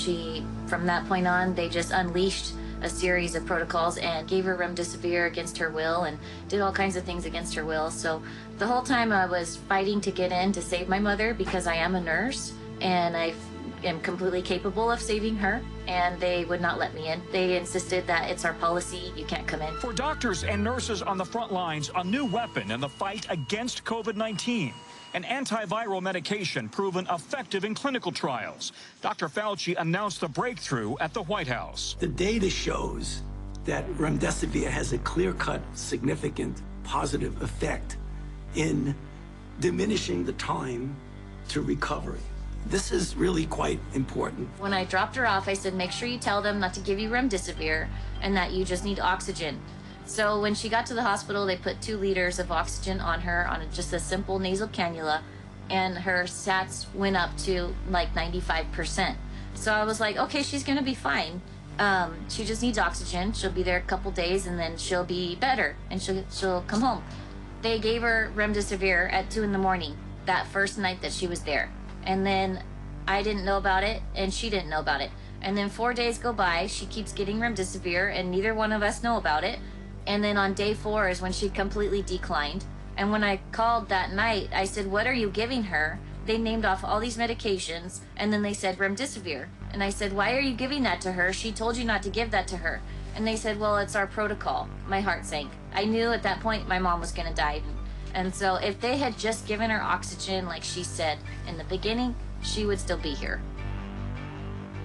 from that point on, they just unleashed a series of protocols and gave her remdesivir against her will and did all kinds of things against her will. So the whole time I was fighting to get in to save my mother because I am a nurse and I am completely capable of saving her, and they would not let me in. They insisted that it's our policy, you can't come in. For doctors and nurses on the front lines, a new weapon in the fight against COVID-19. An antiviral medication proven effective in clinical trials. Dr. Fauci announced the breakthrough at the White House. The data shows that remdesivir has a clear-cut, significant, positive effect in diminishing the time to recovery. This is really quite important. When I dropped her off, I said, make sure you tell them not to give you remdesivir and that you just need oxygen. So when she got to the hospital, they put 2 liters of oxygen on her on just a simple nasal cannula, and her sats went up to like 95%. So I was like, okay, she's gonna be fine. She just needs oxygen. She'll be there a couple days and then she'll be better and she'll come home. They gave her remdesivir at 2 in the morning that first night that she was there. And then I didn't know about it and she didn't know about it. And then 4 days go by, she keeps getting remdesivir and neither one of us know about it. And then on day 4 is when she completely declined. And when I called that night, I said, what are you giving her? They named off all these medications, and then they said remdesivir. And I said, why are you giving that to her? She told you not to give that to her. And they said, well, it's our protocol. My heart sank. I knew at that point my mom was gonna die. And so if they had just given her oxygen, like she said in the beginning, she would still be here.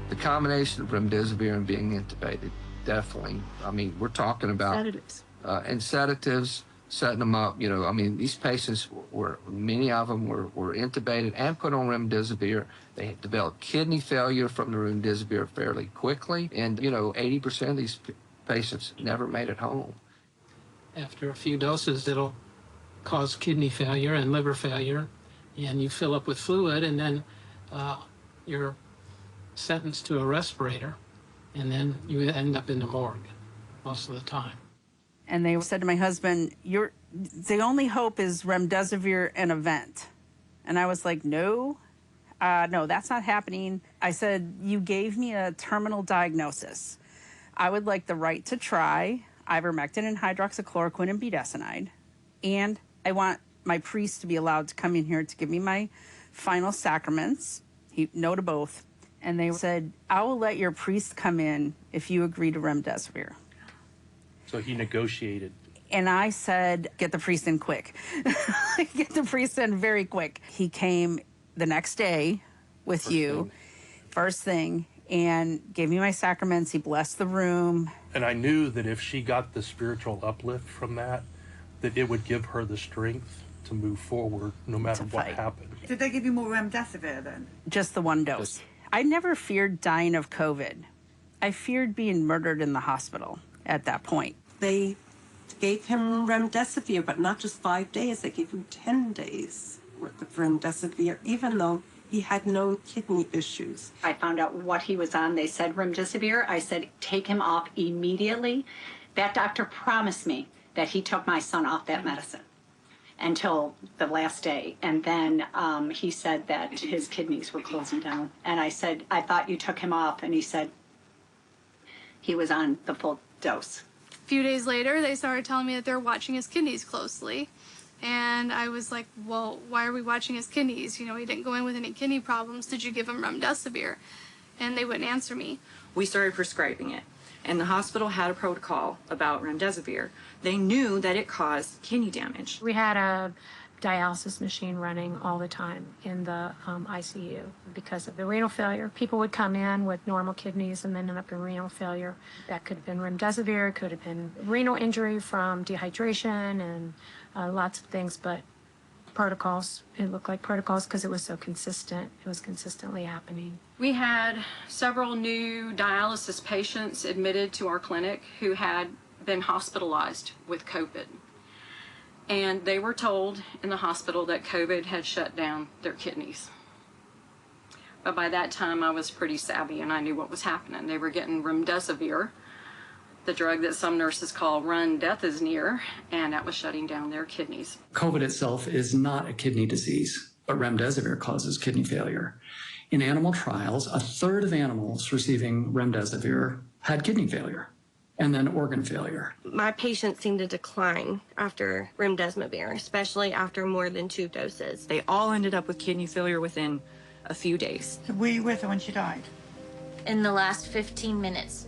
The combination of remdesivir and being intubated, definitely. I mean, we're talking about Sedatives. And sedatives, setting them up. These patients many of them were intubated and put on remdesivir. They developed kidney failure from the remdesivir fairly quickly, and 80% of these patients never made it home. After a few doses, it'll cause kidney failure and liver failure, and you fill up with fluid, and then you're sentenced to a respirator, and then you end up in the morgue most of the time. And they said to my husband, the only hope is remdesivir and a vent. And I was like, no, that's not happening. I said, you gave me a terminal diagnosis. I would like the right to try ivermectin and hydroxychloroquine and budesonide. And I want my priest to be allowed to come in here to give me my final sacraments. No to both. And they said, I will let your priest come in if you agree to remdesivir. So he negotiated. And I said, get the priest in quick. Get the priest in very quick. He came the next day with you, first thing, and gave me my sacraments. He blessed the room. And I knew that if she got the spiritual uplift from that it would give her the strength to move forward no matter what happened. Did they give you more remdesivir then? Just the 1 dose. I never feared dying of COVID. I feared being murdered in the hospital at that point. They gave him remdesivir, but not just 5 days. They gave him 10 days worth of remdesivir, even though he had no kidney issues. I found out what he was on. They said remdesivir. I said, take him off immediately. That doctor promised me that he took my son off that medicine until the last day. And then he said that his kidneys were closing down. And I said, I thought you took him off. And he said he was on the full dose. A few days later, they started telling me that they're watching his kidneys closely. And I was like, well, why are we watching his kidneys? You know, he didn't go in with any kidney problems. Did you give him remdesivir? And they wouldn't answer me. We started prescribing it. And the hospital had a protocol about remdesivir. They knew that it caused kidney damage. We had a dialysis machine running all the time in the ICU because of the renal failure. People would come in with normal kidneys and then end up in renal failure. That could have been remdesivir, could have been renal injury from dehydration and lots of things, but protocols, it looked like protocols because it was so consistent. It was consistently happening. We had several new dialysis patients admitted to our clinic who had been hospitalized with COVID. And they were told in the hospital that COVID had shut down their kidneys. But by that time, I was pretty savvy and I knew what was happening. They were getting remdesivir, the drug that some nurses call run, death is near, and that was shutting down their kidneys. COVID itself is not a kidney disease, but remdesivir causes kidney failure. In animal trials, a third of animals receiving remdesivir had kidney failure and then organ failure. My patients seemed to decline after remdesivir, especially after more than 2 doses. They all ended up with kidney failure within a few days. Were you with her when she died? In the last 15 minutes.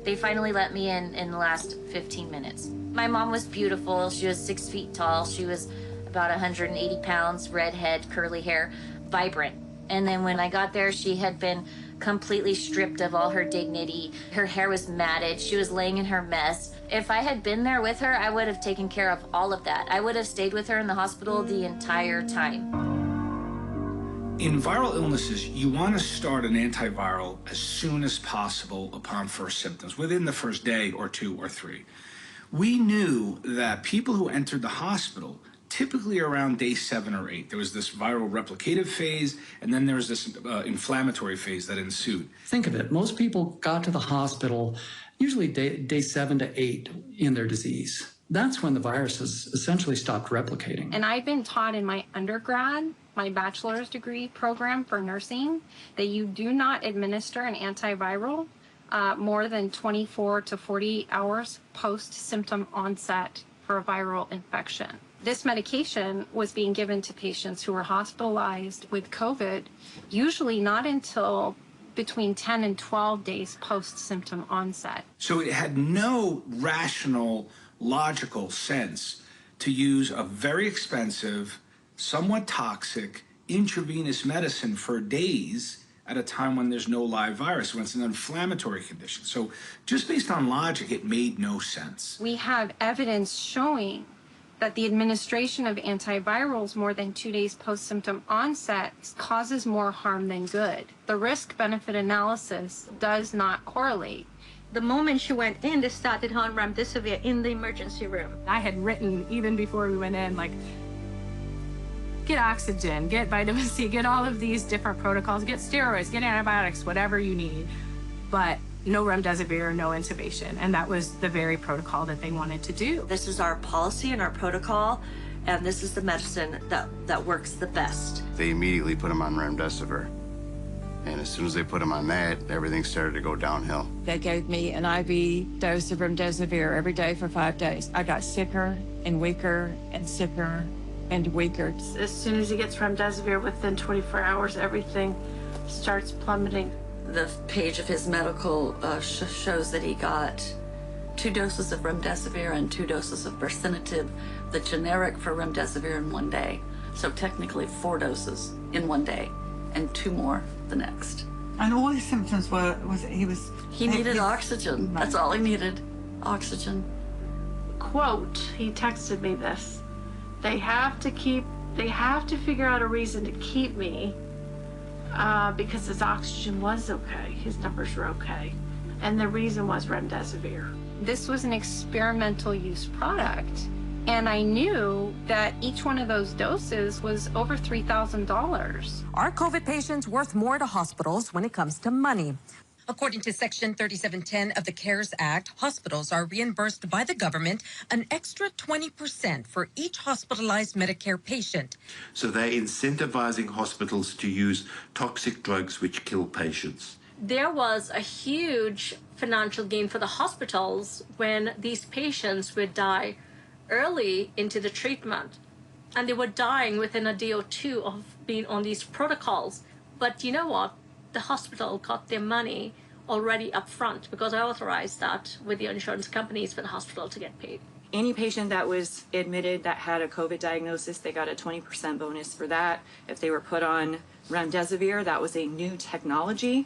They finally let me in the last 15 minutes. My mom was beautiful. She was 6 feet tall. She was about 180 pounds, red head, curly hair, vibrant. And then when I got there, she had been completely stripped of all her dignity. Her hair was matted. She was laying in her mess. If I had been there with her, I would have taken care of all of that. I would have stayed with her in the hospital the entire time. In viral illnesses, you want to start an antiviral as soon as possible upon first symptoms, within the first day or 2 or 3. We knew that people who entered the hospital, typically around day 7 or 8, there was this viral replicative phase, and then there was this inflammatory phase that ensued. Think of it, most people got to the hospital usually day 7 to 8 in their disease. That's when the virus has essentially stopped replicating. And I'd been taught in my undergrad, my bachelor's degree program for nursing, that you do not administer an antiviral more than 24 to 48 hours post-symptom onset for a viral infection. This medication was being given to patients who were hospitalized with COVID, usually not until between 10 and 12 days post-symptom onset. So it had no rational, logical sense to use a very expensive, somewhat toxic intravenous medicine for days at a time when there's no live virus, when it's an inflammatory condition. So just based on logic, it made no sense. We have evidence showing that the administration of antivirals more than 2 days post-symptom onset causes more harm than good. The risk-benefit analysis does not correlate. The moment she went in, they started her on remdesivir in the emergency room. I had written, even before we went in, like, get oxygen, get vitamin C, get all of these different protocols, get steroids, get antibiotics, whatever you need, but no remdesivir, no intubation. And that was the very protocol that they wanted to do. This is our policy and our protocol, and this is the medicine that works the best. They immediately put him on remdesivir. And as soon as they put him on that, everything started to go downhill. They gave me an IV dose of remdesivir every day for 5 days. I got sicker and weaker and sicker and weaker. As soon as he gets remdesivir, within 24 hours, everything starts plummeting. The page of his medical shows that he got 2 doses of remdesivir and 2 doses of bursenetib, the generic for remdesivir, in 1 day. So technically 4 doses in 1 day and 2 more the next. And all his symptoms he needed oxygen. That's all he needed, oxygen. Quote, he texted me this: they have to figure out a reason to keep me because his oxygen was okay, his numbers were okay. And the reason was remdesivir. This was an experimental use product, and I knew that each one of those doses was over $3,000. Are COVID patients worth more to hospitals when it comes to money? According to Section 3710 of the CARES Act, hospitals are reimbursed by the government an extra 20% for each hospitalized Medicare patient. So they're incentivizing hospitals to use toxic drugs which kill patients. There was a huge financial gain for the hospitals when these patients would die early into the treatment, and they were dying within a day or two of being on these protocols. But you know what? The hospital got their money already up front because I authorized that with the insurance companies for the hospital to get paid. Any patient that was admitted that had a COVID diagnosis, they got a 20% bonus for that. If they were put on remdesivir, that was a new technology,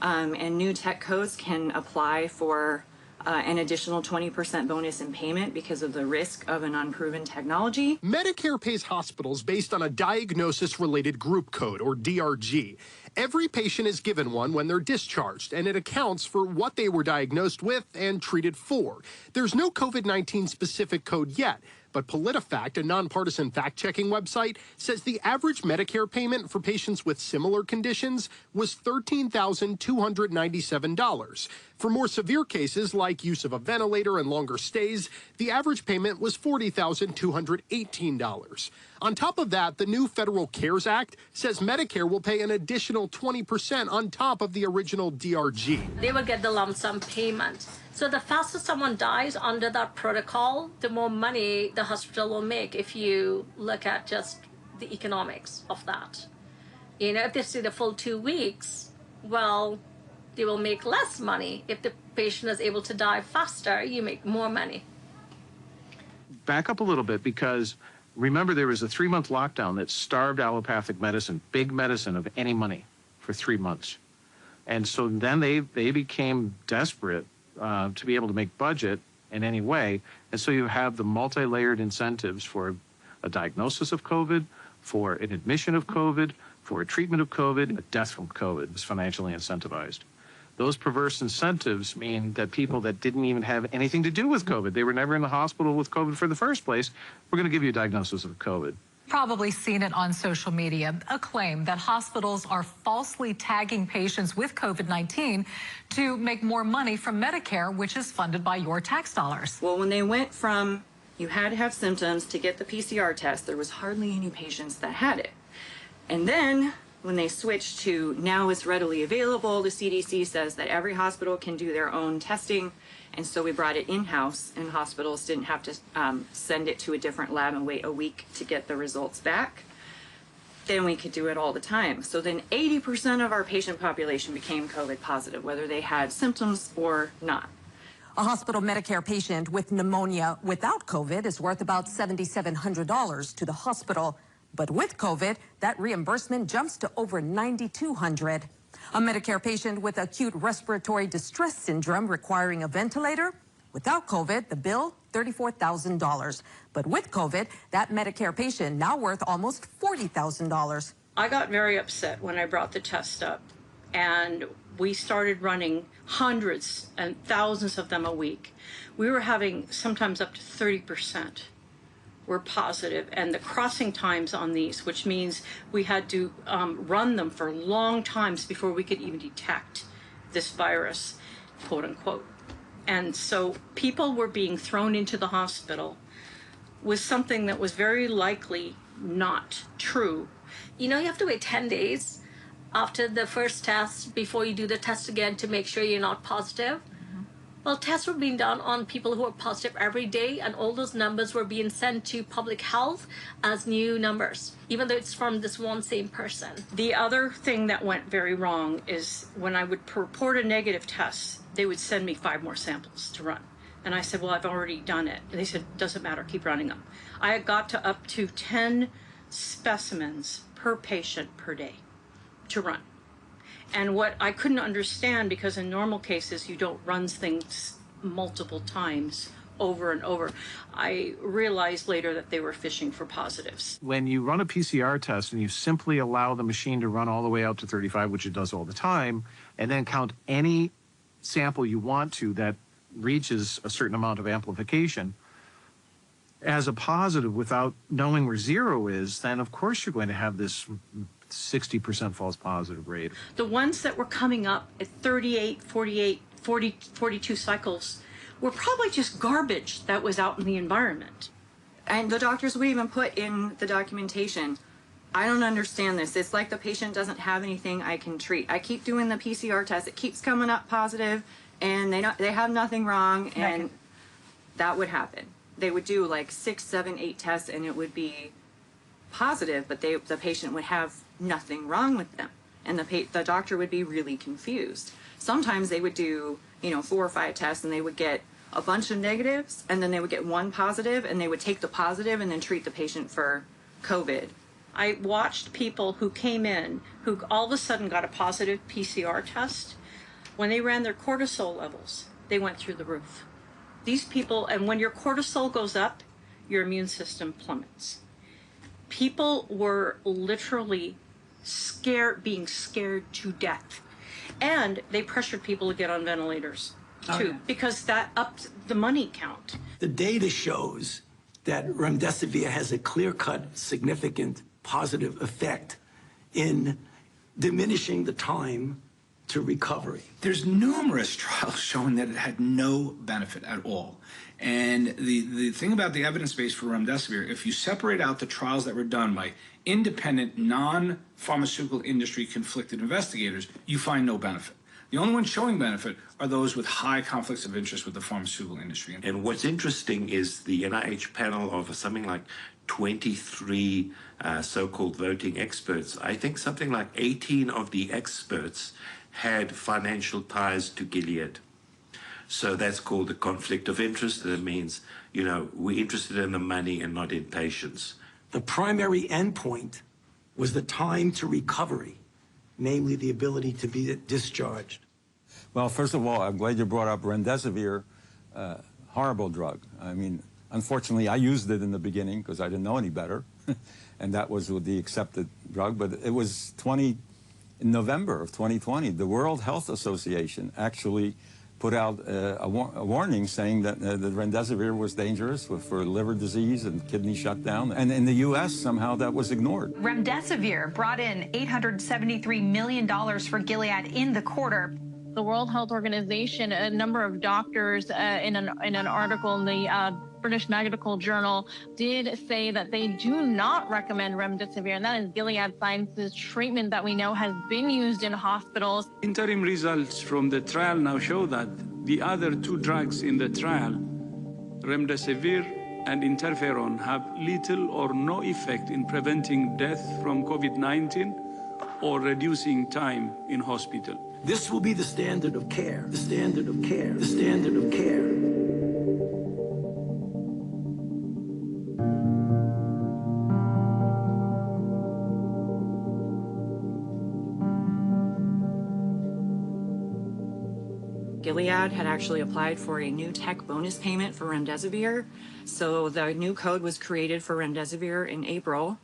and new tech codes can apply for an additional 20% bonus in payment because of the risk of an unproven technology. Medicare pays hospitals based on a diagnosis-related group code, or DRG. Every patient is given one when they're discharged, and it accounts for what they were diagnosed with and treated for. There's no COVID-19 specific code yet, but PolitiFact, a nonpartisan fact-checking website, says the average Medicare payment for patients with similar conditions was $13,297. For more severe cases like use of a ventilator and longer stays, the average payment was $40,218. On top of that, the new Federal CARES Act says Medicare will pay an additional 20% on top of the original DRG. They will get the lump sum payment. So the faster someone dies under that protocol, the more money the hospital will make if you look at just the economics of that. You know, if they stay the full 2 weeks, well, they will make less money. If the patient is able to die faster, you make more money. Back up a little bit, because remember there was a 3-month lockdown that starved allopathic medicine, big medicine, of any money for 3 months. And so then they became desperate to be able to make budget in any way. And so you have the multi-layered incentives for a diagnosis of COVID, for an admission of COVID, for a treatment of COVID, a death from COVID is financially incentivized. Those perverse incentives mean that people that didn't even have anything to do with COVID, they were never in the hospital with COVID for the first place, we're going to give you a diagnosis of COVID. Probably seen it on social media, a claim that hospitals are falsely tagging patients with COVID-19 to make more money from Medicare, which is funded by your tax dollars. Well, when they went from you had to have symptoms to get the PCR test, there was hardly any patients that had it. And then when they switched to now it's readily available, the CDC says that every hospital can do their own testing. And so we brought it in-house, and hospitals didn't have to send it to a different lab and wait a week to get the results back. Then we could do it all the time. So then 80% of our patient population became COVID positive, whether they had symptoms or not. A hospital Medicare patient with pneumonia without COVID is worth about $7,700 to the hospital. But with COVID, that reimbursement jumps to over $9,200. A Medicare patient with acute respiratory distress syndrome requiring a ventilator, without COVID, the bill, $34,000. But with COVID, that Medicare patient now worth almost $40,000. I got very upset when I brought the test up, and we started running hundreds and thousands of them a week. We were having sometimes up to 30% were positive, and the crossing times on these, which means we had to run them for long times before we could even detect this virus, quote unquote. And so people were being thrown into the hospital with something that was very likely not true. You know, you have to wait 10 days after the first test before you do the test again to make sure you're not positive. Well, tests were being done on people who were positive every day, and all those numbers were being sent to public health as new numbers, even though it's from this one same person. The other thing that went very wrong is when I would report a negative test, they would send me 5 more samples to run. And I said, well, I've already done it. And they said, doesn't matter, keep running them. I got to up to 10 specimens per patient per day to run. And what I couldn't understand, because in normal cases, you don't run things multiple times over and over, I realized later that they were fishing for positives. When you run a PCR test and you simply allow the machine to run all the way out to 35, which it does all the time, and then count any sample you want to that reaches a certain amount of amplification as a positive without knowing where zero is, then of course you're going to have this 60% false positive rate. The ones that were coming up at 38, 48, 40, 42 cycles were probably just garbage that was out in the environment. And the doctors would even put in the documentation, I don't understand this. It's like the patient doesn't have anything I can treat. I keep doing the PCR test. It keeps coming up positive, and they have nothing wrong, and that would happen. They would do like 6, 7, 8 tests, and it would be positive, but the patient would have nothing wrong with them, and the doctor would be really confused. Sometimes they would do 4 or 5 tests, and they would get a bunch of negatives, and then they would get one positive, and they would take the positive and then treat the patient for COVID. I watched people who came in who all of a sudden got a positive PCR test. When they ran their cortisol levels, they went through the roof. These people, and when your cortisol goes up, your immune system plummets. People were literally being scared to death. And they pressured people to get on ventilators too, because that upped the money count. The data shows that remdesivir has a clear-cut, significant positive effect in diminishing the time to recovery. There's numerous trials showing that it had no benefit at all. And the thing about the evidence base for remdesivir, if you separate out the trials that were done by independent, non-pharmaceutical industry conflicted investigators, you find no benefit. The only ones showing benefit are those with high conflicts of interest with the pharmaceutical industry. And what's interesting is the NIH panel of something like 23 so-called voting experts. I think something like 18 of the experts had financial ties to Gilead. So that's called the conflict of interest. That means, we're interested in the money and not in patients. The primary endpoint was the time to recovery, namely the ability to be discharged. Well, first of all, I'm glad you brought up remdesivir, horrible drug. I mean, unfortunately, I used it in the beginning because I didn't know any better, and that was with the accepted drug. But it was in November of 2020, the World Health Association actually put out a warning saying that the remdesivir was dangerous for liver disease and kidney shutdown. And in the U.S., somehow that was ignored. Remdesivir brought in $873 million for Gilead in the quarter. The World Health Organization, a number of doctors in an article in the British Medical Journal did say that they do not recommend remdesivir, and that is Gilead Sciences treatment that we know has been used in hospitals. Interim results from the trial now show that the other 2 drugs in the trial, remdesivir and interferon, have little or no effect in preventing death from COVID-19 or reducing time in hospital. This will be the standard of care, the standard of care, the standard of care. Gilead had actually applied for a new tech bonus payment for remdesivir. So the new code was created for remdesivir in April.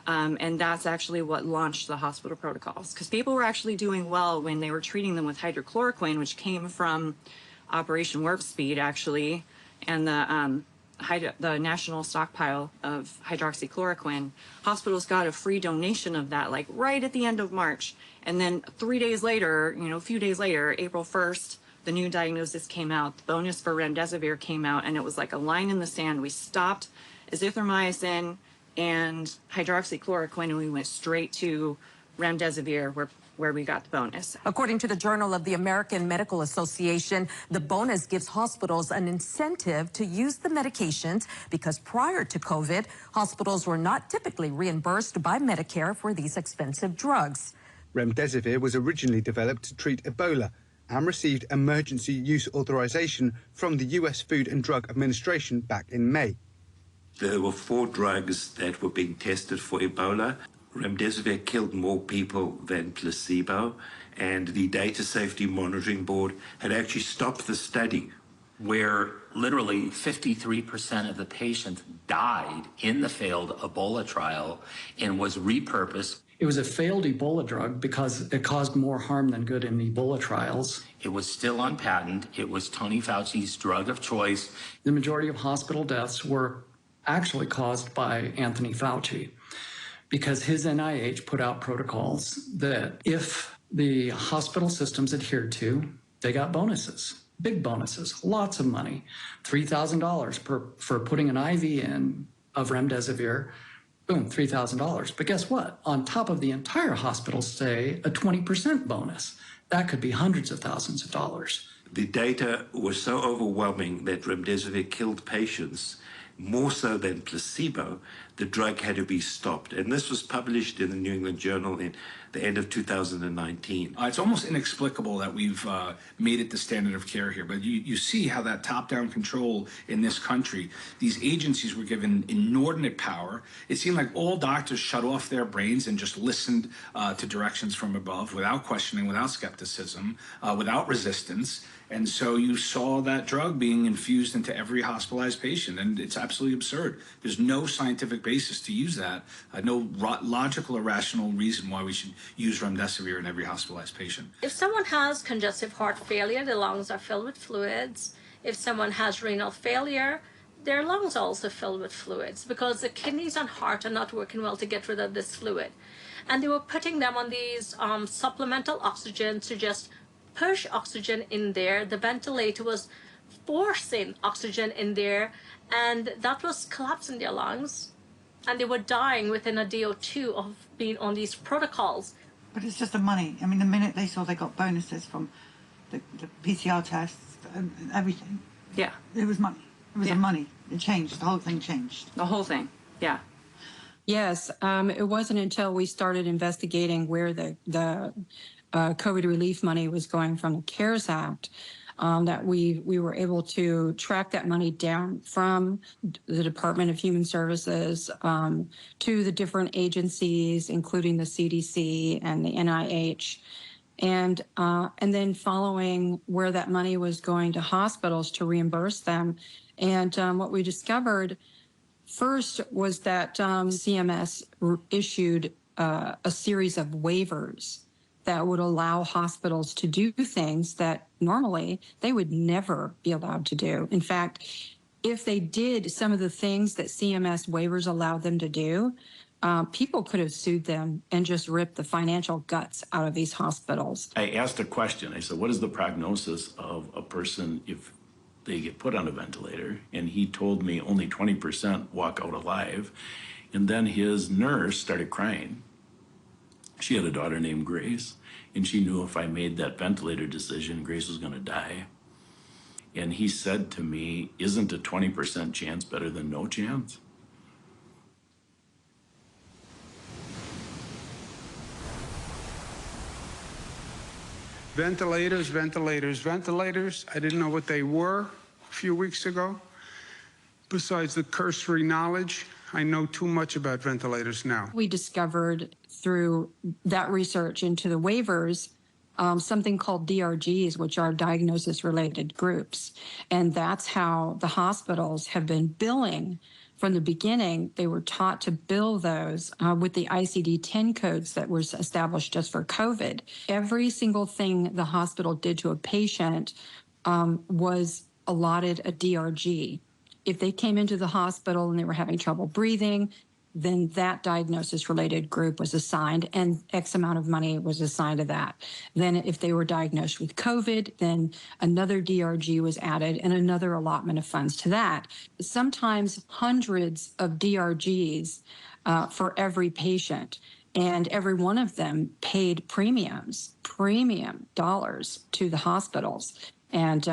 And that's actually what launched the hospital protocols, because people were actually doing well when they were treating them with hydrochloroquine, which came from Operation Warp Speed, actually, and the national stockpile of hydroxychloroquine. Hospitals got a free donation of that, like right at the end of March. And then 3 days later, a few days later, April 1st, the new diagnosis came out, the bonus for remdesivir came out, and it was like a line in the sand. We stopped azithromycin and hydroxychloroquine, and we went straight to remdesivir, where we got the bonus. According to the Journal of the American Medical Association, the bonus gives hospitals an incentive to use the medications because prior to COVID, hospitals were not typically reimbursed by Medicare for these expensive drugs. Remdesivir was originally developed to treat Ebola and received emergency use authorization from the U.S. Food and Drug Administration back in May. There were 4 drugs that were being tested for Ebola. Remdesivir killed more people than placebo, and the Data Safety Monitoring Board had actually stopped the study. Where literally 53% of the patients died in the failed Ebola trial and was repurposed. It was a failed Ebola drug because it caused more harm than good in Ebola trials. It was still on patent. It was Tony Fauci's drug of choice. The majority of hospital deaths were actually caused by Anthony Fauci because his NIH put out protocols that if the hospital systems adhered to, they got bonuses, big bonuses, lots of money, $3,000 for putting an IV in of remdesivir. Boom, $3,000. But guess what? On top of the entire hospital stay, a 20% bonus. That could be hundreds of thousands of dollars. The data was so overwhelming that remdesivir killed patients more so than placebo. The drug had to be stopped. And this was published in the New England Journal in the end of 2019. It's almost inexplicable that we've made it the standard of care here, but you see how that top-down control in this country, these agencies were given inordinate power. It seemed like all doctors shut off their brains and just listened to directions from above without questioning, without skepticism, without resistance. And so you saw that drug being infused into every hospitalized patient, and it's absolutely absurd. There's no scientific basis to use that, no logical or rational reason why we should use remdesivir in every hospitalized patient. If someone has congestive heart failure, the lungs are filled with fluids. If someone has renal failure, their lungs are also filled with fluids because the kidneys and heart are not working well to get rid of this fluid. And they were putting them on these supplemental oxygen to just push oxygen in there. The ventilator was forcing oxygen in there, and that was collapsing their lungs. And they were dying within a day or two of being on these protocols. But it's just the money. I mean, the minute they saw they got bonuses from the PCR tests and everything. Yeah. It was money. It was the money. It changed. The whole thing changed. The whole thing. Yeah. Yes. It wasn't until we started investigating where the COVID relief money was going from the CARES Act that we were able to track that money down from the Department of Human Services to the different agencies, including the CDC and the NIH. And then following where that money was going to hospitals to reimburse them. And what we discovered first was that CMS issued a series of waivers that would allow hospitals to do things that normally they would never be allowed to do. In fact, if they did some of the things that CMS waivers allowed them to do, people could have sued them and just ripped the financial guts out of these hospitals. I asked a question. I said, what is the prognosis of a person if they get put on a ventilator? And he told me only 20% walk out alive. And then his nurse started crying. She had a daughter named Grace, and she knew if I made that ventilator decision, Grace was going to die. And he said to me, isn't a 20% chance better than no chance? Ventilators, ventilators, ventilators. I didn't know what they were a few weeks ago. Besides the cursory knowledge, I know too much about ventilators now. We discovered through that research into the waivers something called DRGs, which are diagnosis-related groups. And that's how the hospitals have been billing from the beginning. They were taught to bill those with the ICD-10 codes that were established just for COVID. Every single thing the hospital did to a patient was allotted a DRG. If they came into the hospital and they were having trouble breathing, then that diagnosis-related group was assigned, and X amount of money was assigned to that. Then if they were diagnosed with COVID, then another DRG was added and another allotment of funds to that. Sometimes hundreds of DRGs for every patient, and every one of them paid premium dollars to the hospitals. And,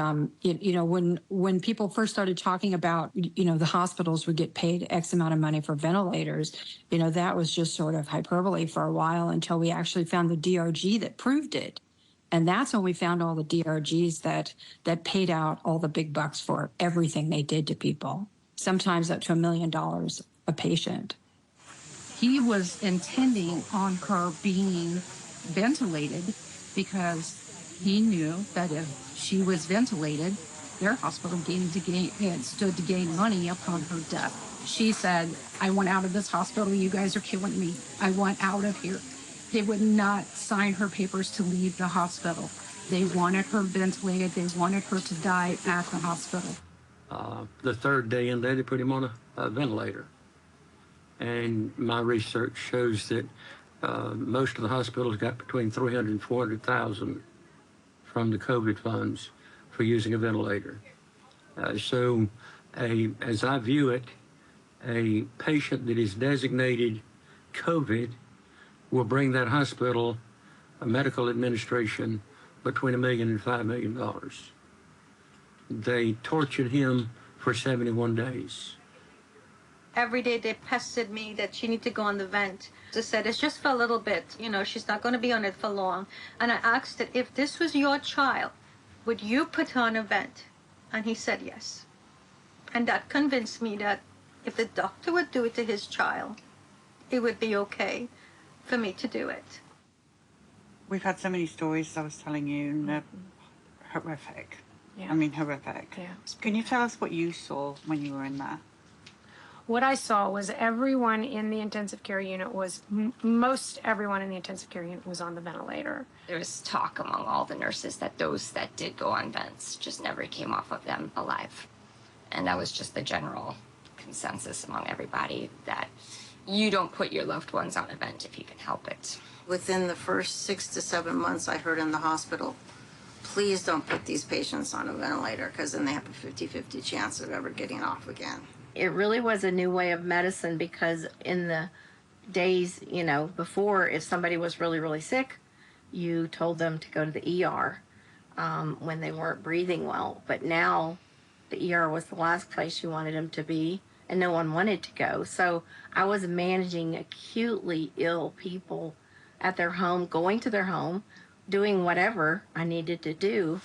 when people first started talking about, the hospitals would get paid X amount of money for ventilators, that was just sort of hyperbole for a while until we actually found the DRG that proved it. And that's when we found all the DRGs that paid out all the big bucks for everything they did to people, sometimes up to $1 million a patient. He was intending on her being ventilated because he knew that if she was ventilated, their hospital stood to gain money upon her death. She said, I want out of this hospital. You guys are killing me. I want out of here. They would not sign her papers to leave the hospital. They wanted her ventilated. They wanted her to die at the hospital. The third day in there, they put him on a ventilator. And my research shows that most of the hospitals got between $300,000 and $400,000 from the COVID funds for using a ventilator. So as I view it, a patient that is designated COVID will bring that hospital a medical administration between $1 million and $5 million. They tortured him for 71 days. Every day they pestered me that she need to go on the vent. They said, it's just for a little bit, you know, she's not going to be on it for long. And I asked that if this was your child, would you put her on a vent? And he said yes. And that convinced me that if the doctor would do it to his child, it would be okay for me to do it. We've had so many stories, I was telling you, and they're horrific. Yeah. I mean, horrific. Yeah. Can you tell us what you saw when you were in there? What I saw was everyone in the intensive care unit was, most everyone in the intensive care unit was on the ventilator. There was talk among all the nurses that those that did go on vents just never came off of them alive. And that was just the general consensus among everybody, that you don't put your loved ones on a vent if you can help it. Within the first 6 to 7 months, I heard in the hospital, please don't put these patients on a ventilator, because then they have a 50-50 chance of ever getting off again. It really was a new way of medicine, because in the days, you know, before, if somebody was really, really sick, you told them to go to the ER when they weren't breathing well. But now the ER was the last place you wanted them to be, and no one wanted to go. So I was managing acutely ill people at their home, going to their home, doing whatever I needed to do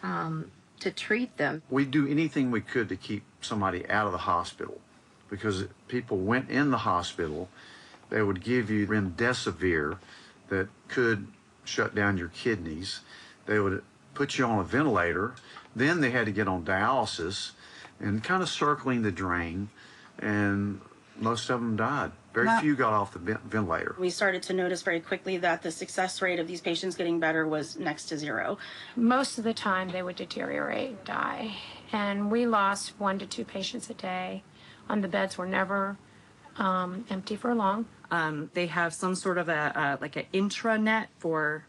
to treat them. We'd do anything we could to keep somebody out of the hospital, because people went in the hospital, they would give you remdesivir that could shut down your kidneys. They would put you on a ventilator. Then they had to get on dialysis and kind of circling the drain, and most of them died. Very few got off the ventilator. We started to notice very quickly that the success rate of these patients getting better was next to zero. Most of the time they would deteriorate, die. And we lost 1 to 2 patients a day. The beds were never empty for long. They have some sort of like an intranet for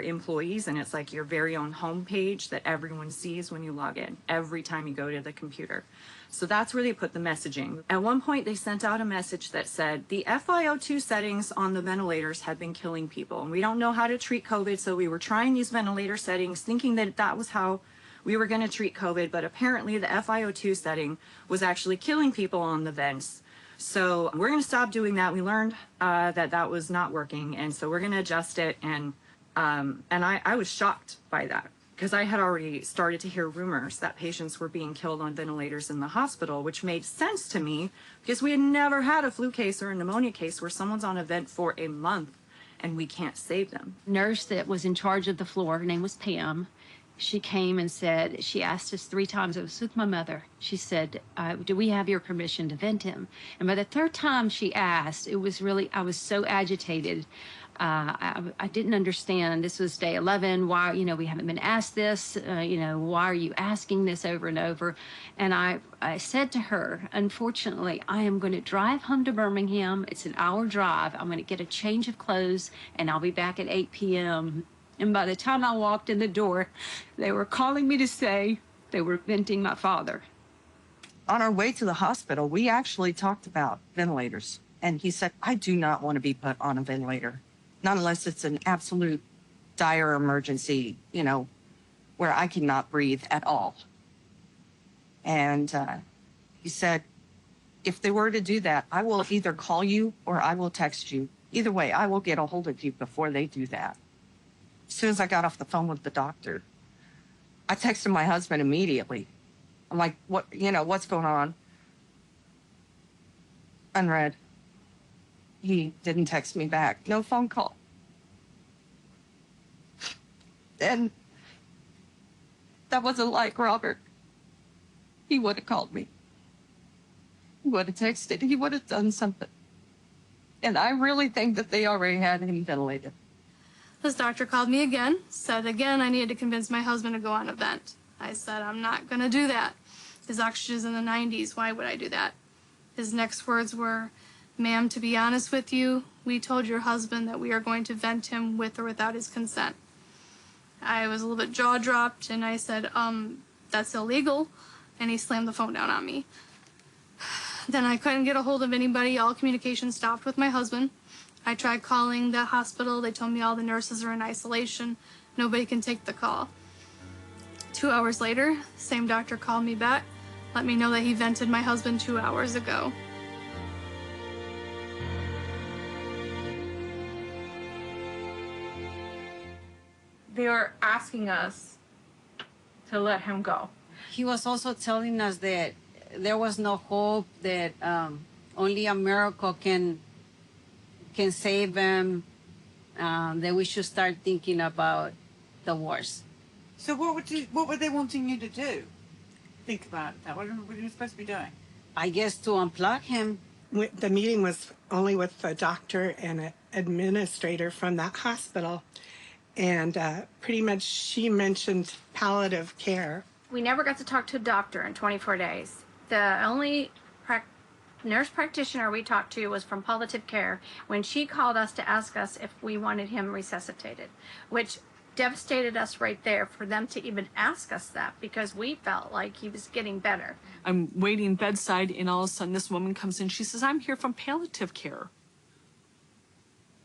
employees, and it's like your very own homepage that everyone sees when you log in every time you go to the computer. So that's where they put the messaging. At one point, they sent out a message that said, the FiO2 settings on the ventilators have been killing people, and we don't know how to treat COVID, so we were trying these ventilator settings, thinking that that was how we were going to treat COVID, but apparently the FiO2 setting was actually killing people on the vents. So we're going to stop doing that. We learned that was not working, and so we're going to adjust it. And I was shocked by that, because I had already started to hear rumors that patients were being killed on ventilators in the hospital, which made sense to me because we had never had a flu case or a pneumonia case where someone's on a vent for a month and we can't save them. Nurse that was in charge of the floor, her name was Pam. She came and said, she asked us 3 times, it was with my mother. She said, do we have your permission to vent him? And by the 3rd time she asked, it was really, I was so agitated. I didn't understand. This was day 11. Why, you know, we haven't been asked this. You know, why are you asking this over and over? And I said to her, unfortunately, I am going to drive home to Birmingham. It's an hour drive. I'm going to get a change of clothes, and I'll be back at 8 p.m. And by the time I walked in the door, they were calling me to say they were venting my father. On our way to the hospital, we actually talked about ventilators. And he said, I do not want to be put on a ventilator. Not unless it's an absolute dire emergency, you know, where I cannot breathe at all. And he said, if they were to do that, I will either call you or I will text you. Either way, I will get a hold of you before they do that. As soon as I got off the phone with the doctor, I texted my husband immediately. I'm like, what, you know, what's going on? Unread. He didn't text me back. No phone call. And that wasn't like Robert. He would have called me. He would have texted. He would have done something. And I really think that they already had him ventilated. This doctor called me again, said again I needed to convince my husband to go on a vent. I said, I'm not going to do that. His oxygen's in the 90s. Why would I do that? His next words were, ma'am, to be honest with you, we told your husband that we are going to vent him with or without his consent. I was a little bit jaw-dropped, and I said, that's illegal. And he slammed the phone down on me. Then I couldn't get a hold of anybody. All communication stopped with my husband. I tried calling the hospital. They told me all the nurses are in isolation. Nobody can take the call. 2 hours later, same doctor called me back, let me know that he vented my husband 2 hours ago. They were asking us to let him go. He was also telling us that there was no hope, that only a miracle can save him, that we should start thinking about the worst. So what were they wanting you to do? Think about that. What were you supposed to be doing? I guess to unplug him. The meeting was only with a doctor and an administrator from that hospital. And pretty much she mentioned palliative care. We never got to talk to a doctor in 24 days. The only nurse practitioner we talked to was from palliative care when she called us to ask us if we wanted him resuscitated, which devastated us right there for them to even ask us that, because we felt like he was getting better. I'm waiting bedside, and all of a sudden this woman comes in. She says, I'm here from palliative care.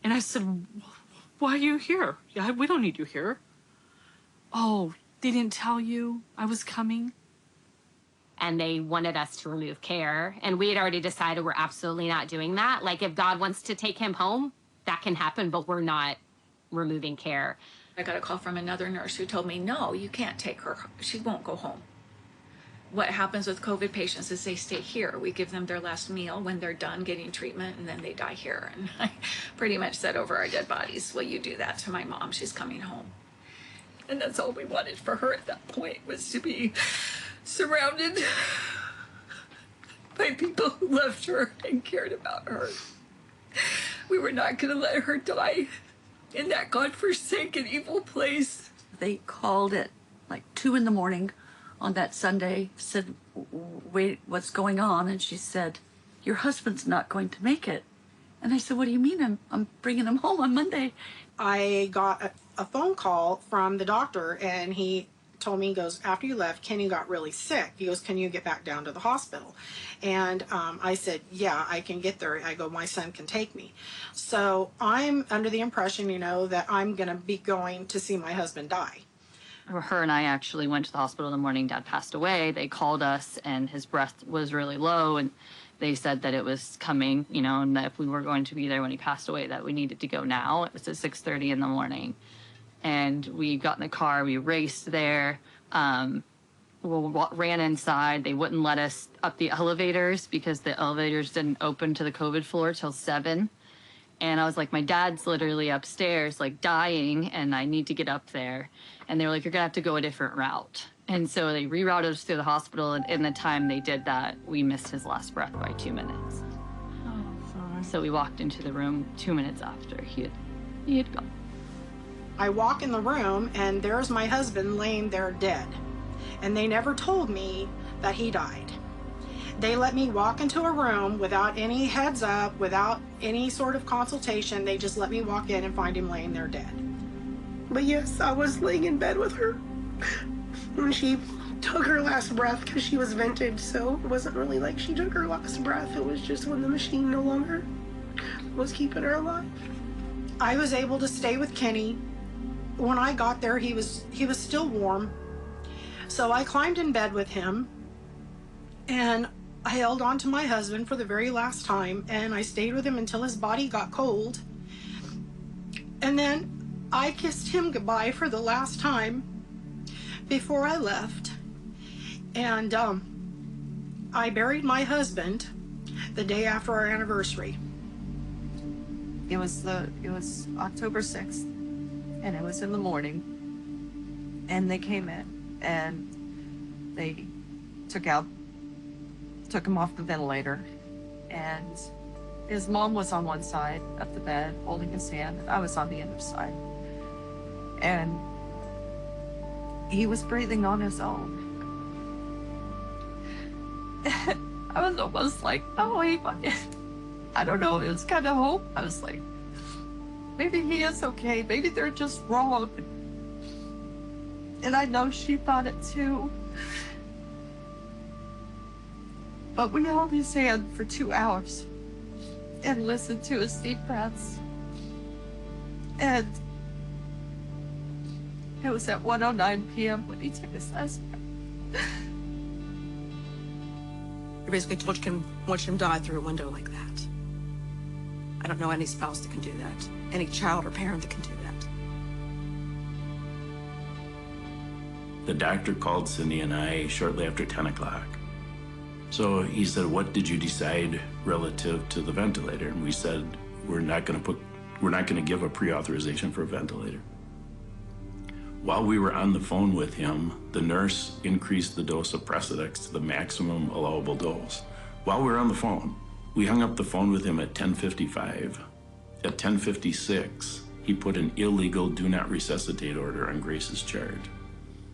And I said, why are you here? Yeah, we don't need you here. Oh, they didn't tell you I was coming? And they wanted us to remove care. And we had already decided we're absolutely not doing that. Like, if God wants to take him home, that can happen, but we're not removing care. I got a call from another nurse who told me, no, you can't take her. She won't go home. What happens with COVID patients is they stay here. We give them their last meal when they're done getting treatment, and then they die here. And I pretty much said over our dead bodies, will you do that to my mom? She's coming home. And that's all we wanted for her at that point, was to be surrounded by people who loved her and cared about her. We were not going to let her die in that godforsaken, evil place. They called at like 2 a.m. on that Sunday, said, wait, what's going on? And she said, your husband's not going to make it. And I said, what do you mean? I'm bringing him home on Monday. I got a phone call from the doctor, and he told me, he goes, after you left, Kenny got really sick. He goes, can you get back down to the hospital? And I said, yeah, I can get there. I go, my son can take me. So I'm under the impression, that I'm going to be going to see my husband die. Her and I actually went to the hospital in the morning. Dad passed away. They called us, and his breath was really low, and they said that it was coming, and that if we were going to be there when he passed away, that we needed to go now. It was at 6:30 in the morning. And we got in the car, we raced there, we ran inside. They wouldn't let us up the elevators because the elevators didn't open to the COVID floor till 7. And I was like, my dad's literally upstairs, like dying, and I need to get up there. And they were like, you're gonna have to go a different route. And so they rerouted us through the hospital, and in the time they did that, we missed his last breath by 2 minutes. Oh, sorry. So we walked into the room 2 minutes after he had gone. I walk in the room, and there's my husband laying there dead. And they never told me that he died. They let me walk into a room without any heads up, without any sort of consultation. They just let me walk in and find him laying there dead. But yes, I was laying in bed with her when she took her last breath, because she was vented, so it wasn't really like she took her last breath. It was just when the machine no longer was keeping her alive. I was able to stay with Kenny. When I got there, he was still warm. So I climbed in bed with him, and I held on to my husband for the very last time, and I stayed with him until his body got cold. And then I kissed him goodbye for the last time before I left. And I buried my husband the day after our anniversary. It was October 6th, and it was in the morning, and they came in, and they took him off the ventilator, and His mom was on one side of the bed holding his hand, and I was on the other side. And he was breathing on his own. I was almost like, oh, I don't know, it was kind of hope. I was like, maybe he is okay, maybe they're just wrong. And I know she thought it too. But we held his hand for 2 hours and listened to his deep breaths. And it was at 1:09 p.m. when he took his last breath. You basically watched him die through a window like that. I don't know any spouse that can do that, any child or parent that can do that. The doctor called Cindy and I shortly after 10 o'clock. So he said, what did you decide relative to the ventilator? And we said, we're not going to give a pre-authorization for a ventilator. While we were on the phone with him, the nurse increased the dose of Precedex to the maximum allowable dose. While we were on the phone, we hung up the phone with him at 10:55. At 10:56, he put an illegal do not resuscitate order on Grace's charge.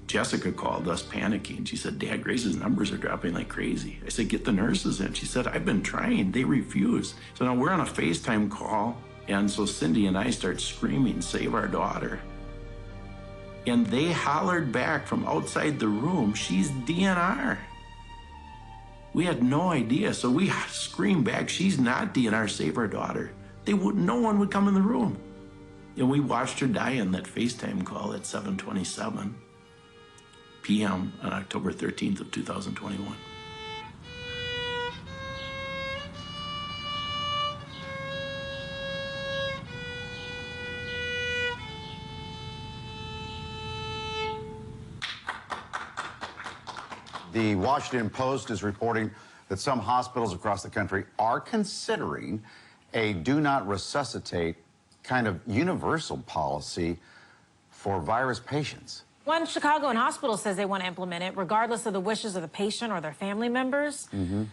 Jessica called us panicking. She said, Dad, Grace's numbers are dropping like crazy. I said, get the nurses in. She said, I've been trying. They refuse. So now we're on a FaceTime call. And so Cindy and I start screaming, save our daughter. And they hollered back from outside the room, she's DNR. We had no idea. So we screamed back, she's not DNR, save our daughter. No one would come in the room. And we watched her die on that FaceTime call at 7:27 p.m. on October 13th of 2021. The Washington Post is reporting that some hospitals across the country are considering a do not resuscitate kind of universal policy for virus patients. One Chicagoan hospital says they want to implement it regardless of the wishes of the patient or their family members. Mm-hmm.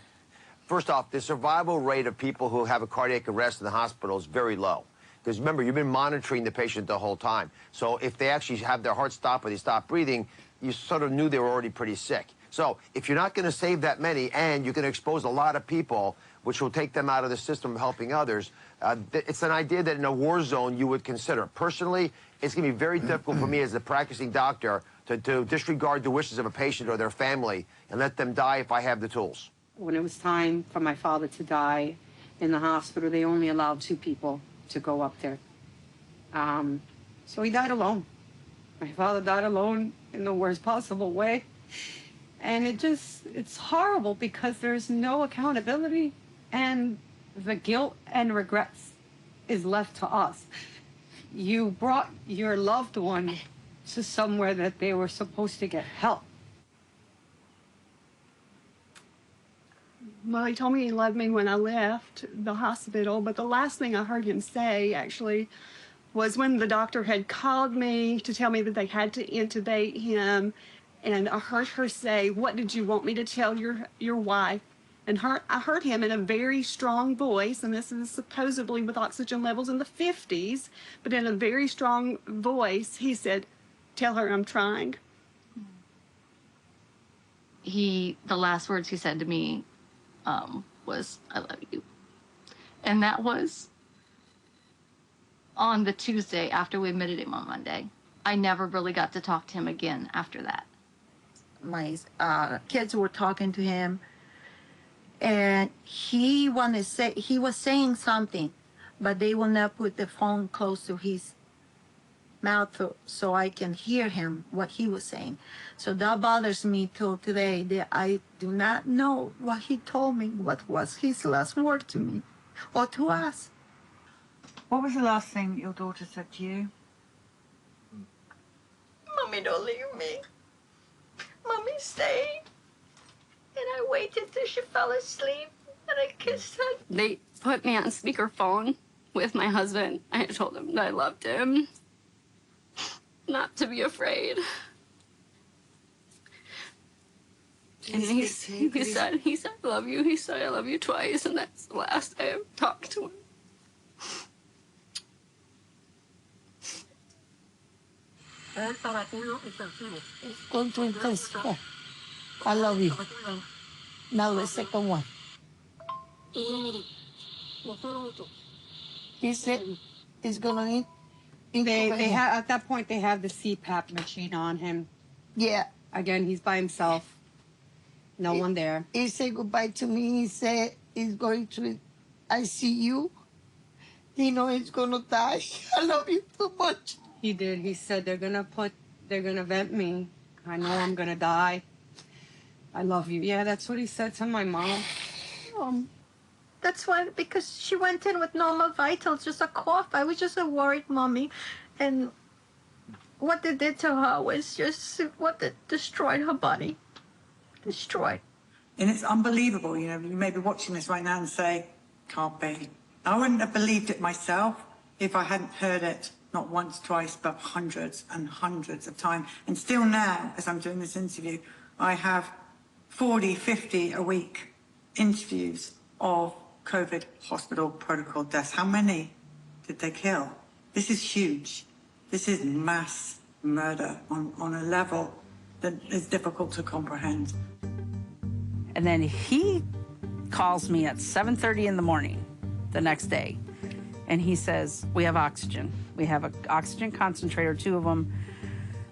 First off, the survival rate of people who have a cardiac arrest in the hospital is very low. Because remember, you've been monitoring the patient the whole time. So if they actually have their heart stop or they stop breathing, you sort of knew they were already pretty sick. So if you're not going to save that many and you're going to expose a lot of people, which will take them out of the system of helping others, it's an idea that in a war zone you would consider. Personally, it's going to be very difficult for me as a practicing doctor to disregard the wishes of a patient or their family and let them die if I have the tools. When it was time for my father to die in the hospital, they only allowed 2 people to go up there. So he died alone. My father died alone in the worst possible way. And it's horrible because there's no accountability and the guilt and regrets is left to us. You brought your loved one to somewhere that they were supposed to get help. Well, he told me he loved me when I left the hospital, but the last thing I heard him say, actually, was when the doctor had called me to tell me that they had to intubate him, and I heard her say, what did you want me to tell your wife? And I heard him in a very strong voice, and this is supposedly with oxygen levels in the 50s, but in a very strong voice, he said, tell her I'm trying. The last words he said to me was, I love you. And that was on the Tuesday after we admitted him on Monday. I never really got to talk to him again after that. My kids were talking to him, and he was saying something, but they will not put the phone close to his mouth so I can hear him, what he was saying. So that bothers me till today, that I do not know what he told me, what was his last word to me or to us. What was the last thing your daughter said to you? Mommy, don't leave me. Mommy, stay. And I waited till she fell asleep, and I kissed her. They put me on speakerphone with my husband. I told him that I loved him, not to be afraid. And he said, I love you. He said, I love you twice, and that's the last I have talked to Going to intensify. I love you. Now the second one. He said he's gonna eat. They have, at that point, they have the CPAP machine on him. Yeah. Again, he's by himself. No one there. He said goodbye to me. He said he's going to ICU. He know he's gonna die. I love you so much. He did. He said they're gonna vent me. I know I'm gonna die. I love you. Yeah, that's what he said to my mom. That's why, because she went in with normal vitals, just a cough. I was just a worried mommy. And what they did to her was just what they destroyed her body. Destroyed. And it's unbelievable, you know, you may be watching this right now and say, can't be. I wouldn't have believed it myself if I hadn't heard it, not once, twice, but hundreds and hundreds of times. And still now, as I'm doing this interview, I have 40, 50 a week interviews of COVID hospital protocol deaths. How many did they kill? This is huge. This is mass murder on a level that is difficult to comprehend. And then he calls me at 7:30 in the morning the next day, and he says, we have oxygen. We have an oxygen concentrator, 2 of them.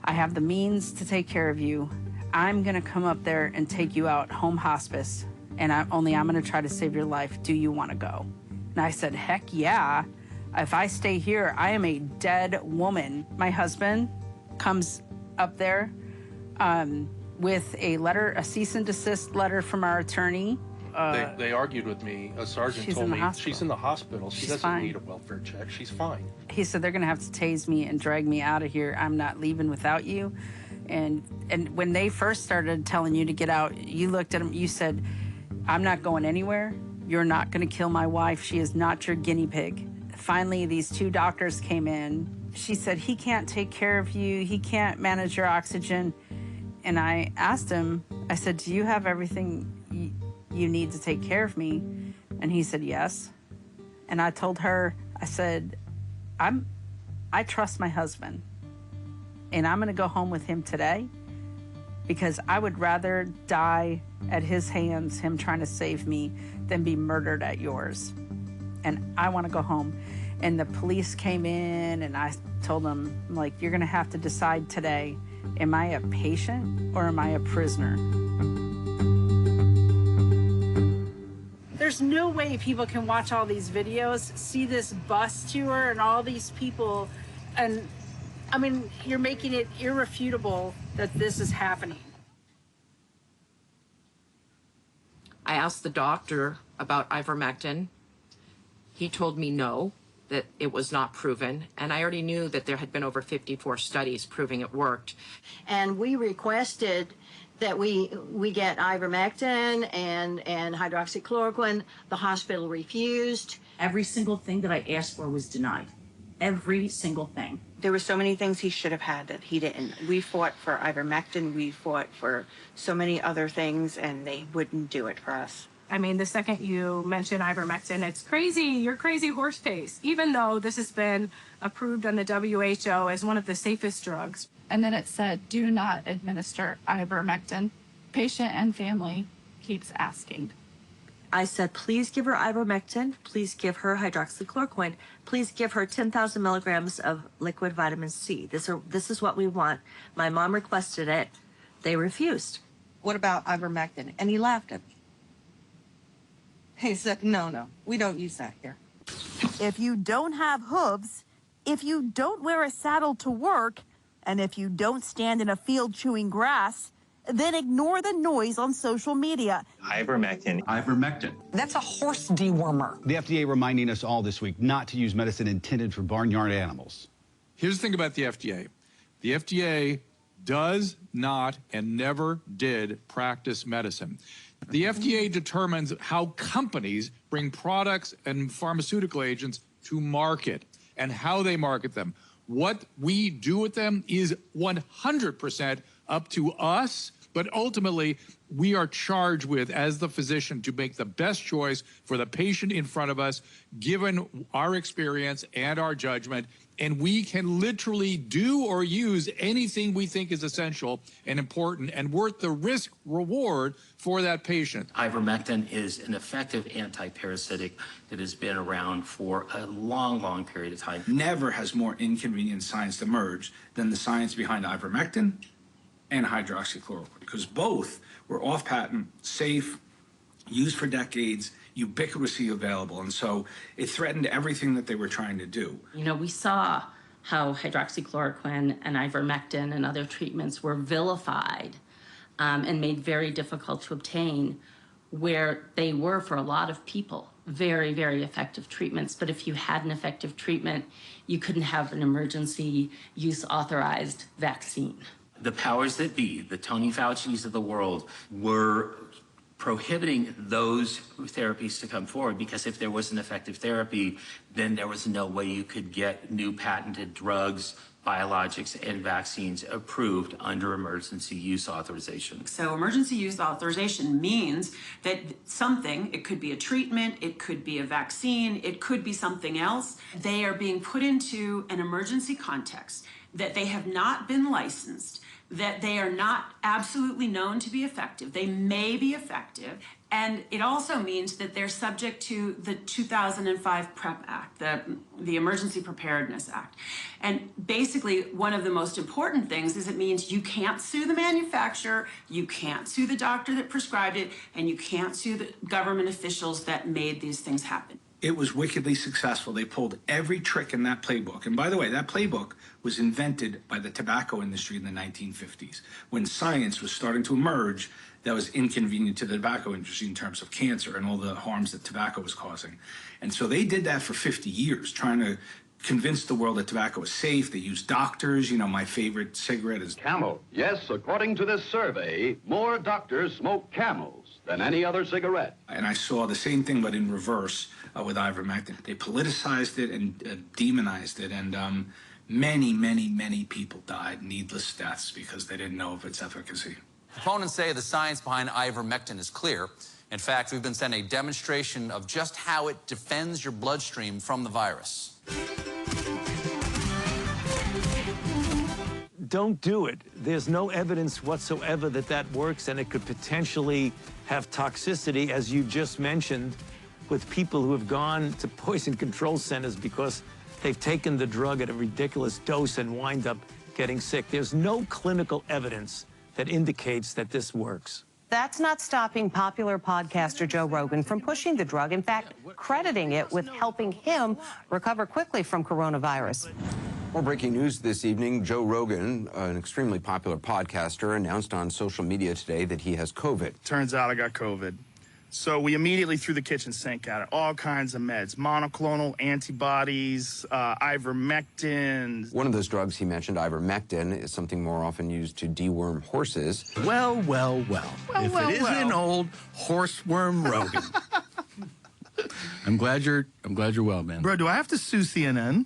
I have the means to take care of you. I'm gonna come up there and take you out home hospice, and I'm gonna try to save your life. Do you wanna go? And I said, heck yeah. If I stay here, I am a dead woman. My husband comes up there with a letter, a cease and desist letter from our attorney. They argued with me. A sergeant She's told in the me hospital. she's in the hospital. She She's doesn't fine. need a welfare check. She's fine. He said, they're gonna have to tase me and drag me out of here. I'm not leaving without you. And when they first started telling you to get out, you looked at him, you said, I'm not going anywhere. You're not gonna kill my wife. She is not your guinea pig. Finally, these 2 doctors came in. She said, he can't take care of you. He can't manage your oxygen. And I asked him, I said, do you have everything you need to take care of me? And he said, yes. And I told her, I said, I trust my husband, and I'm gonna go home with him today because I would rather die at his hands, him trying to save me, than be murdered at yours. And I wanna go home. And the police came in, and I told them, like, you're gonna have to decide today, am I a patient or am I a prisoner? There's no way people can watch all these videos, see this bus tour and all these people, and I mean, you're making it irrefutable that this is happening. I asked the doctor about ivermectin. He told me no, that it was not proven, and I already knew that there had been over 54 studies proving it worked. And we requested that we get ivermectin and hydroxychloroquine. The hospital refused. Every single thing that I asked for was denied. Every single thing. There were so many things he should have had that he didn't. We fought for ivermectin, we fought for so many other things, and they wouldn't do it for us. I mean, the second you mention ivermectin, it's crazy, you're crazy horse face, even though this has been approved on the WHO as one of the safest drugs. And then it said, do not administer ivermectin. Patient and family keeps asking. I said, please give her ivermectin, please give her hydroxychloroquine, please give her 10,000 milligrams of liquid vitamin C. This is what we want. My mom requested it. They refused. What about ivermectin? And he laughed at me. He said, no, we don't use that here. If you don't have hooves, if you don't wear a saddle to work, and if you don't stand in a field chewing grass, then ignore the noise on social media. Ivermectin. Ivermectin. That's a horse dewormer. The FDA reminding us all this week not to use medicine intended for barnyard animals. Here's the thing about the FDA. The FDA does not and never did practice medicine. The FDA determines how companies bring products and pharmaceutical agents to market and how they market them. What we do with them is 100% up to us, but ultimately we are charged with, as the physician, to make the best choice for the patient in front of us, given our experience and our judgment. And we can literally do or use anything we think is essential and important and worth the risk reward for that patient. Ivermectin is an effective antiparasitic that has been around for a long, long period of time. Never has more inconvenient science emerged than the science behind ivermectin and hydroxychloroquine, because both were off patent, safe, used for decades, ubiquitously available. And so it threatened everything that they were trying to do. You know, we saw how hydroxychloroquine and ivermectin and other treatments were vilified and made very difficult to obtain, where they were, for a lot of people, very, very effective treatments. But if you had an effective treatment, you couldn't have an emergency use authorized vaccine. The powers that be, the Tony Fauci's of the world, were prohibiting those therapies to come forward, because if there was an effective therapy, then there was no way you could get new patented drugs, biologics, and vaccines approved under emergency use authorization. So emergency use authorization means that something, it could be a treatment, it could be a vaccine, it could be something else, they are being put into an emergency context, that they have not been licensed, that they are not absolutely known to be effective. They may be effective. And it also means that they're subject to the 2005 PrEP Act, the Emergency Preparedness Act. And basically, one of the most important things is it means you can't sue the manufacturer, you can't sue the doctor that prescribed it, and you can't sue the government officials that made these things happen. It was wickedly successful. They pulled every trick in that playbook. And by the way, that playbook was invented by the tobacco industry in the 1950s, when science was starting to emerge that was inconvenient to the tobacco industry in terms of cancer and all the harms that tobacco was causing. And so they did that for 50 years, trying to convince the world that tobacco was safe. They used doctors. You know, my favorite cigarette is Camel. Yes, according to this survey, more doctors smoke Camels than any other cigarette. And I saw the same thing, but in reverse with ivermectin. They politicized it and demonized it, and many, many, many people died needless deaths because they didn't know of its efficacy. Opponents say the science behind ivermectin is clear. In fact, we've been sent a demonstration of just how it defends your bloodstream from the virus. Don't do it. There's no evidence whatsoever that that works, and it could potentially have toxicity, as you just mentioned, with people who have gone to poison control centers because they've taken the drug at a ridiculous dose and wind up getting sick. There's no clinical evidence that indicates that this works. That's not stopping popular podcaster Joe Rogan from pushing the drug, in fact, crediting it with helping him recover quickly from coronavirus. More breaking news this evening. Joe Rogan, an extremely popular podcaster, announced on social media today that he has COVID. Turns out I got COVID. So we immediately threw the kitchen sink at it. All kinds of meds, monoclonal antibodies, ivermectin. One of those drugs he mentioned, ivermectin, is something more often used to deworm horses. Well. If it isn't old horseworm Rogan. I'm glad you're well, man. Bro, do I have to sue CNN?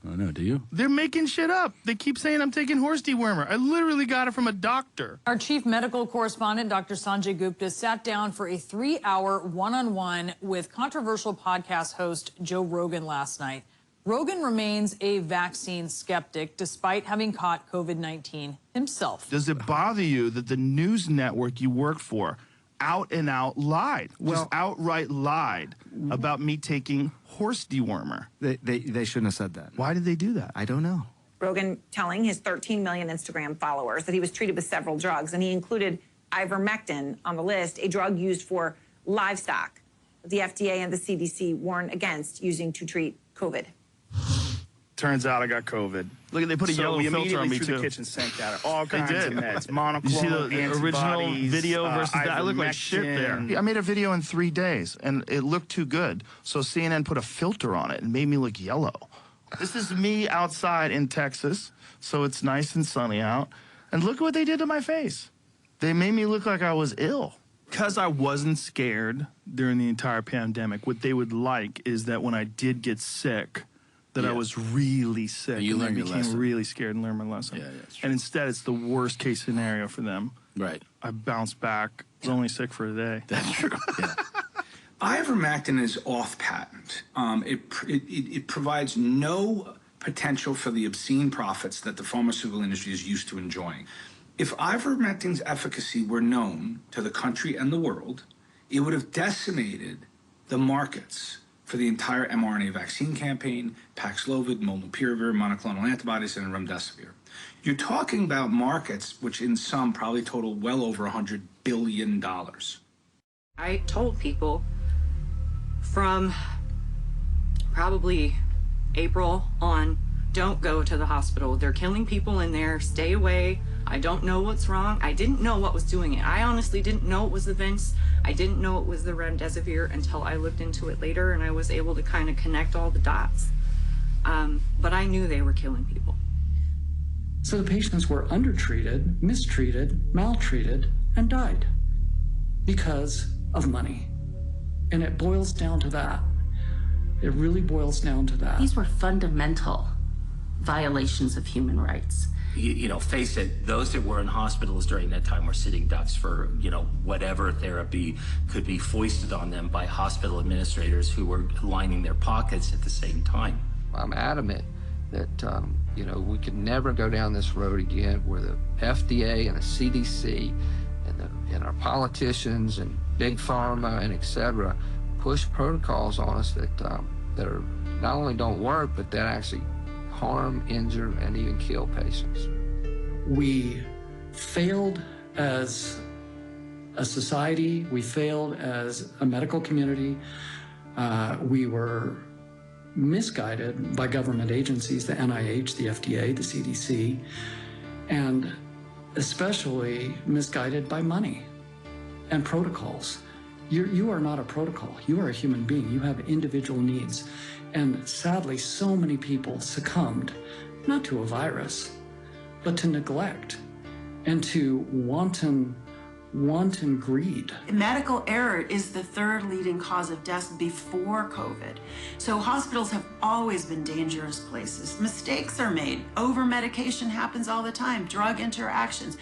Oh, no, do you? They're making shit up. They keep saying I'm taking horse dewormer. I literally got it from a doctor. Our chief medical correspondent, Dr. Sanjay Gupta, sat down for a 3-hour one-on-one with controversial podcast host Joe Rogan last night. Rogan remains a vaccine skeptic despite having caught COVID-19 himself. Does it bother you that the news network you work for out and out lied, just outright lied about me taking horse dewormer? They shouldn't have said that. Why did they do that? I don't know. Rogan telling his 13 million Instagram followers that he was treated with several drugs, and he included ivermectin on the list, a drug used for livestock. The FDA and the CDC warn against using to treat COVID. Turns out I got COVID. Look, they put a yellow filter on me, too. The kitchen sink at it. All kinds of meds, monoclonal, you see the original video versus that? I look like shit there. I made a video in 3 days, and it looked too good. So CNN put a filter on it and made me look yellow. This is me outside in Texas, so it's nice and sunny out. And look what they did to my face. They made me look like I was ill. Because I wasn't scared during the entire pandemic, what they would like is that when I did get sick, that I was really sick. You and learned I your became lesson. really scared and learned my lesson. Yeah, that's true. And instead, it's the worst case scenario for them. Right. I bounced back. I was only sick for a day. That's true. Yeah. Ivermectin is off patent. It provides no potential for the obscene profits that the pharmaceutical industry is used to enjoying. If ivermectin's efficacy were known to the country and the world, it would have decimated the markets for the entire mRNA vaccine campaign, Paxlovid, molnupiravir, monoclonal antibodies, and remdesivir. You're talking about markets which in some probably total well over $100 billion. I told people from probably April on, don't go to the hospital. They're killing people in there. Stay away. I don't know what's wrong. I didn't know what was doing it. I honestly didn't know it was the Vince. I didn't know it was the remdesivir until I looked into it later and I was able to kind of connect all the dots. But I knew they were killing people. So the patients were undertreated, mistreated, maltreated, and died because of money. And it boils down to that. It really boils down to that. These were fundamental violations of human rights. You know, face it, those that were in hospitals during that time were sitting ducks for, you know, whatever therapy could be foisted on them by hospital administrators who were lining their pockets at the same time. I'm adamant that, you know, we could never go down this road again where the FDA and the CDC and our politicians and big pharma and et cetera push protocols on us that are not only don't work, but that actually harm, injure, and even kill patients. We failed as a society. We failed as a medical community. We were misguided by government agencies, the NIH, the FDA, the CDC, and especially misguided by money and protocols. You are not a protocol. You are a human being. You have individual needs. And sadly, so many people succumbed, not to a virus, but to neglect and to wanton greed. Medical error is the third leading cause of death before COVID. So hospitals have always been dangerous places. Mistakes are made. Over-medication happens all the time. Drug interactions.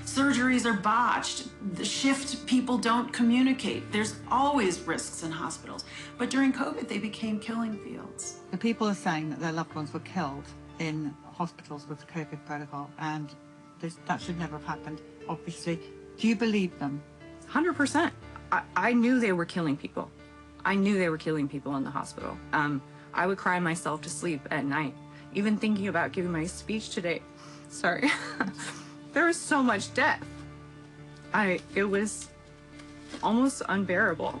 Surgeries are botched. The shift people don't communicate. There's always risks in hospitals. But during COVID, they became killing fields. The people are saying that their loved ones were killed in hospitals with the COVID protocol, and that should never have happened, obviously. Do you believe them? 100%. I knew they were killing people. I knew they were killing people in the hospital. I would cry myself to sleep at night. Even thinking about giving my speech today, sorry. There was so much death. It was almost unbearable.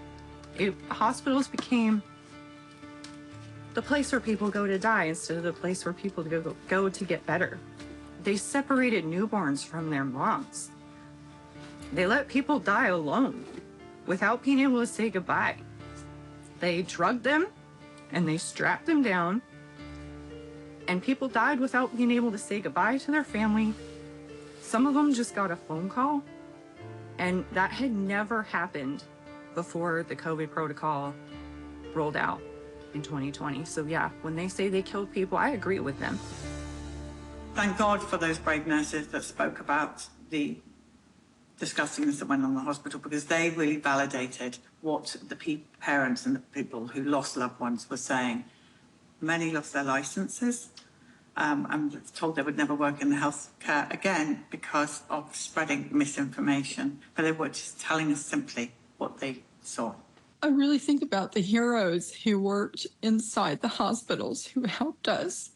Hospitals became the place where people go to die instead of the place where people go to get better. They separated newborns from their moms. They let people die alone without being able to say goodbye. They drugged them and they strapped them down, and people died without being able to say goodbye to their family. Some of them just got a phone call, and that had never happened before the COVID protocol rolled out in 2020. So yeah, when they say they killed people, I agree with them. Thank God for those brave nurses that spoke about the disgustingness that went on in the hospital, because they really validated what the parents and the people who lost loved ones were saying. Many lost their licenses. I'm told they would never work in the healthcare again because of spreading misinformation, but they were just telling us simply what they saw. I really think about the heroes who worked inside the hospitals who helped us.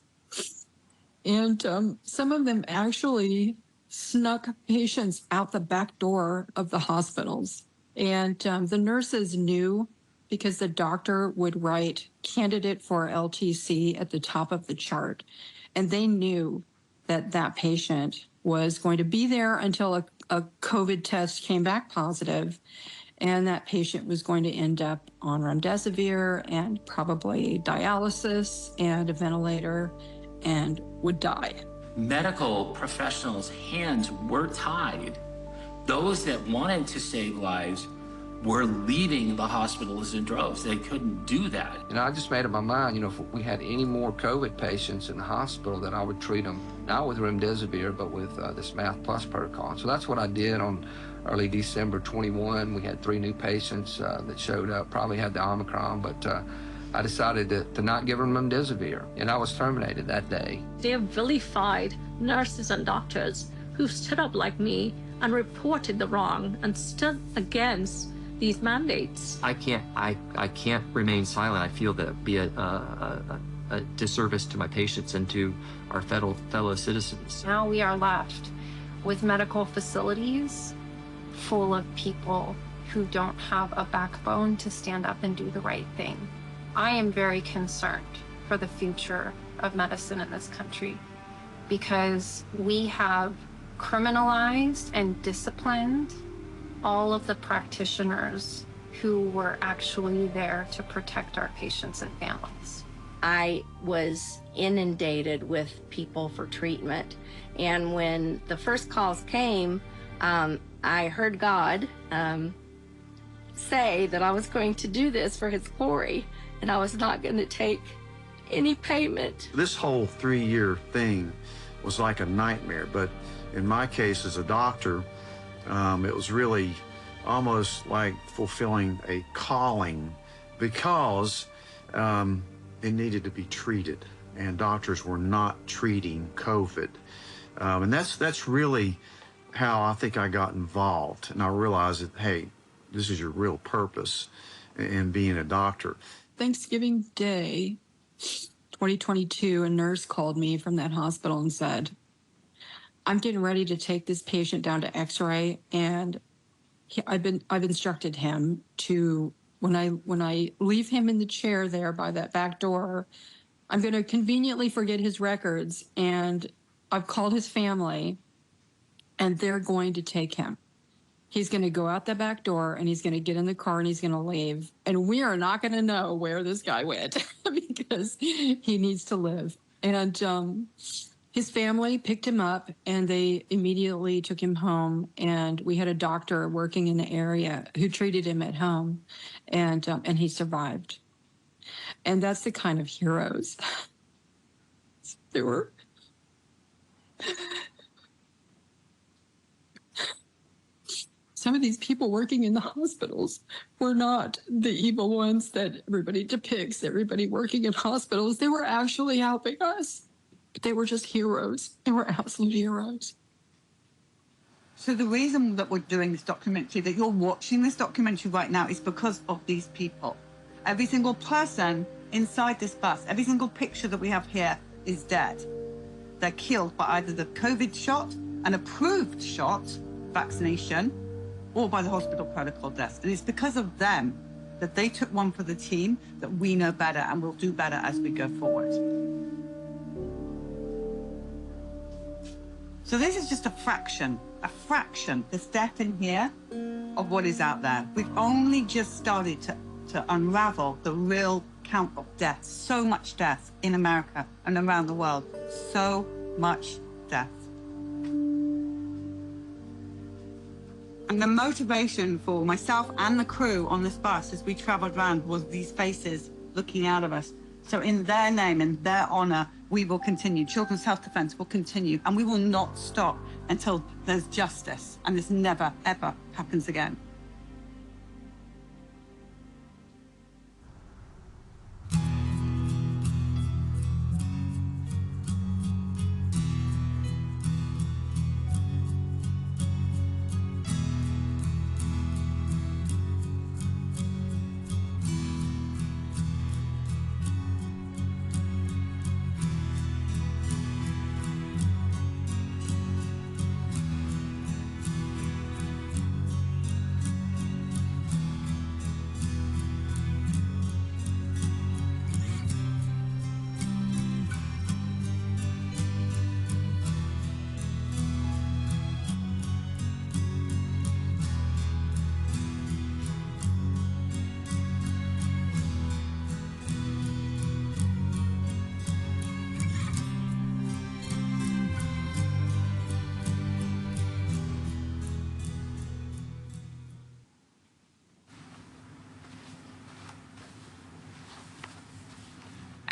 And some of them actually snuck patients out the back door of the hospitals. And the nurses knew, because the doctor would write candidate for LTC at the top of the chart. And they knew that that patient was going to be there until a COVID test came back positive, and that patient was going to end up on remdesivir and probably dialysis and a ventilator and would die. Medical professionals' hands were tied. Those that wanted to save lives were leaving the hospitals in droves. They couldn't do that. And I just made up my mind, if we had any more COVID patients in the hospital, that I would treat them, not with remdesivir, but with this Math Plus protocol. So that's what I did on early December 21. We had 3 new patients that showed up, probably had the Omicron, but I decided to not give them remdesivir, and I was terminated that day. They have vilified nurses and doctors who stood up like me and reported the wrong and stood against these mandates. I can't remain silent. I feel that it'd be a disservice to my patients and to our fellow citizens. Now we are left with medical facilities full of people who don't have a backbone to stand up and do the right thing. I am very concerned for the future of medicine in this country because we have criminalized and disciplined all of the practitioners who were actually there to protect our patients and families. I was inundated with people for treatment. And when the first calls came, I heard God say that I was going to do this for his glory, and I was not going to take any payment. This whole 3-year thing was like a nightmare, but in my case as a doctor, it was really almost like fulfilling a calling because it needed to be treated, and doctors were not treating COVID. And that's really how I think I got involved, and I realized that, hey, this is your real purpose in being a doctor. Thanksgiving Day, 2022, a nurse called me from that hospital and said, I'm getting ready to take this patient down to X-ray, and I've instructed him to, when I leave him in the chair there by that back door, I'm going to conveniently forget his records, and I've called his family, and they're going to take him. He's going to go out the back door, and he's going to get in the car, and he's going to leave, and we are not going to know where this guy went because he needs to live. And his family picked him up, and they immediately took him home. And we had a doctor working in the area who treated him at home, and he survived. And that's the kind of heroes there were. Some of these people working in the hospitals were not the evil ones that everybody depicts, everybody working in hospitals. They were actually helping us. But they were just heroes. They were absolute heroes. So the reason that we're doing this documentary, that you're watching this documentary right now, is because of these people. Every single person inside this bus, every single picture that we have here is dead. They're killed by either the COVID shot, an approved shot, vaccination, or by the hospital protocol deaths. And it's because of them that they took one for the team that we know better and will do better as we go forward. So this is just a fraction, this death in here of what is out there. We've only just started to unravel the real count of death. So much death in America and around the world. So much death. And the motivation for myself and the crew on this bus as we traveled around was these faces looking out of us. So in their name, in their honor, we will continue. Children's Health Defense will continue, and we will not stop until there's justice, and this never, ever happens again.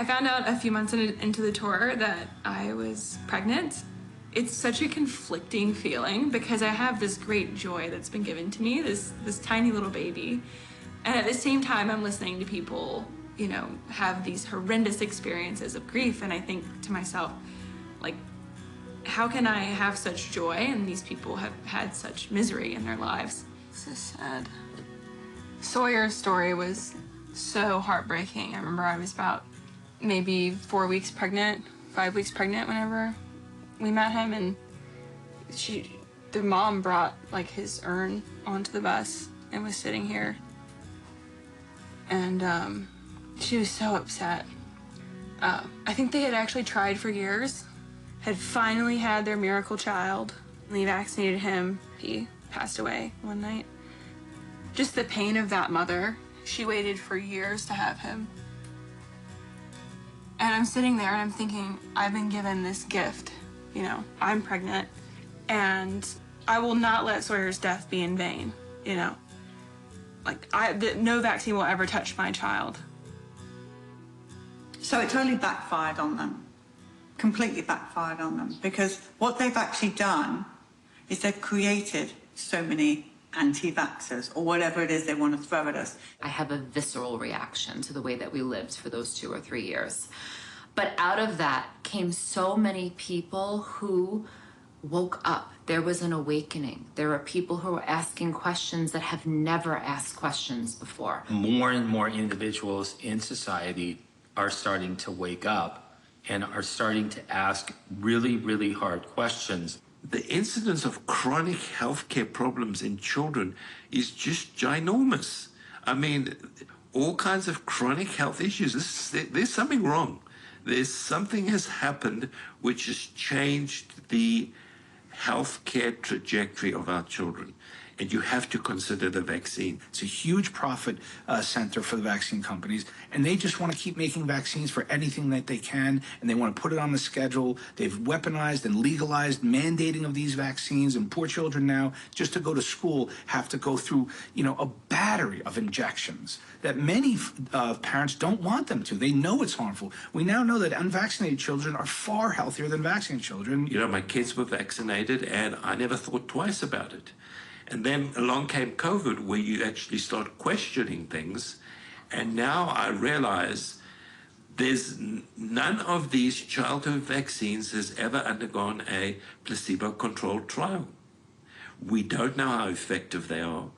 I found out a few months into the tour that I was pregnant. It's such a conflicting feeling because I have this great joy that's been given to me, this tiny little baby. And at the same time, I'm listening to people, you know, have these horrendous experiences of grief. And I think to myself, like, how can I have such joy and these people have had such misery in their lives? This is sad. Sawyer's story was so heartbreaking. I remember I was about maybe 4 weeks pregnant, 5 weeks pregnant whenever we met him, and the mom brought like his urn onto the bus and was sitting here. And she was so upset. I think they had actually tried for years, had finally had their miracle child. They vaccinated him. He passed away one night. Just the pain of that mother. She waited for years to have him. And I'm sitting there and I'm thinking, I've been given this gift. You know, I'm pregnant and I will not let Sawyer's death be in vain, you know. Like, no vaccine will ever touch my child. So it totally backfired on them, completely backfired on them, because what they've actually done is they've created so many anti-vaxxers, or whatever it is they want to throw at us. I have a visceral reaction to the way that we lived for those 2 or 3 years. But out of that came so many people who woke up. There was an awakening. There are people who are asking questions that have never asked questions before. More and more individuals in society are starting to wake up and are starting to ask really, really hard questions. The incidence of chronic healthcare problems in children is just ginormous. I mean, all kinds of chronic health issues. There's something wrong. There's something has happened which has changed the healthcare trajectory of our children. And you have to consider the vaccine. It's a huge profit center for the vaccine companies, and they just want to keep making vaccines for anything that they can, and they want to put it on the schedule. They've weaponized and legalized mandating of these vaccines, and poor children now, just to go to school, have to go through, you know, a battery of injections that many parents don't want them to. They know it's harmful. We now know that unvaccinated children are far healthier than vaccinated children. You know, my kids were vaccinated, and I never thought twice about it. And then along came COVID, where you actually start questioning things. And now I realize there's none of these childhood vaccines has ever undergone a placebo-controlled trial. We don't know how effective they are.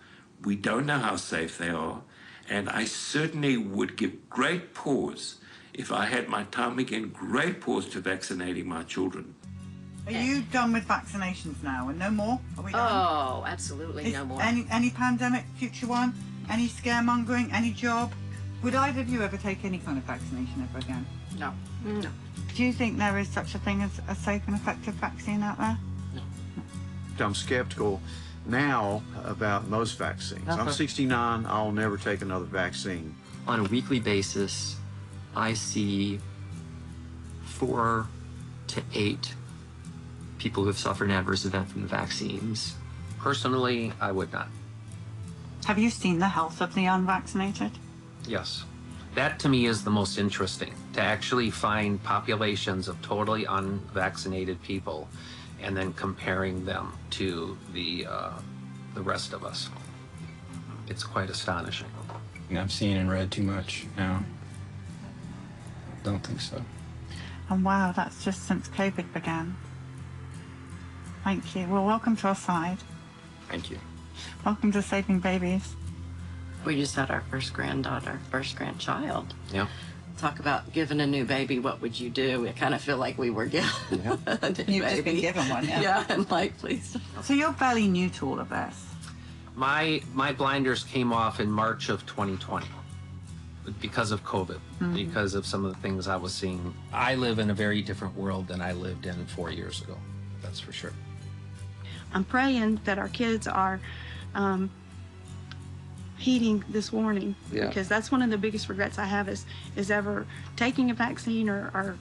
We don't know how safe they are. And I certainly would give great pause, if I had my time again, great pause to vaccinating my children. Are you done with vaccinations now and no more? Are we done? Oh, absolutely no more. Any pandemic, future one? Any scaremongering? Any job? Would either of you ever take any kind of vaccination ever again? No. No. Do you think there is such a thing as a safe and effective vaccine out there? No. I'm skeptical now about most vaccines. I'm 69, I'll never take another vaccine. On a weekly basis, I see 4 to 8 people who have suffered an adverse event from the vaccines. Personally, I would not. Have you seen the health of the unvaccinated? Yes. That to me is the most interesting, to actually find populations of totally unvaccinated people and then comparing them to the rest of us. It's quite astonishing. I've seen and read too much now. Don't think so. And wow, that's just since COVID began. Thank you. Well, welcome to our side. Thank you. Welcome to Saving Babies. We just had our first granddaughter, first grandchild. Yeah. Talk about giving a new baby, what would you do? I kind of feel like we were given a new You've just been given one, yeah. Yeah, and like, please. So you're fairly new to all of this. My blinders came off in March of 2020 because of COVID, because of some of the things I was seeing. I live in a very different world than I lived in 4 years ago, that's for sure. I'm praying that our kids are heeding this warning, because that's one of the biggest regrets I have is ever taking a vaccine or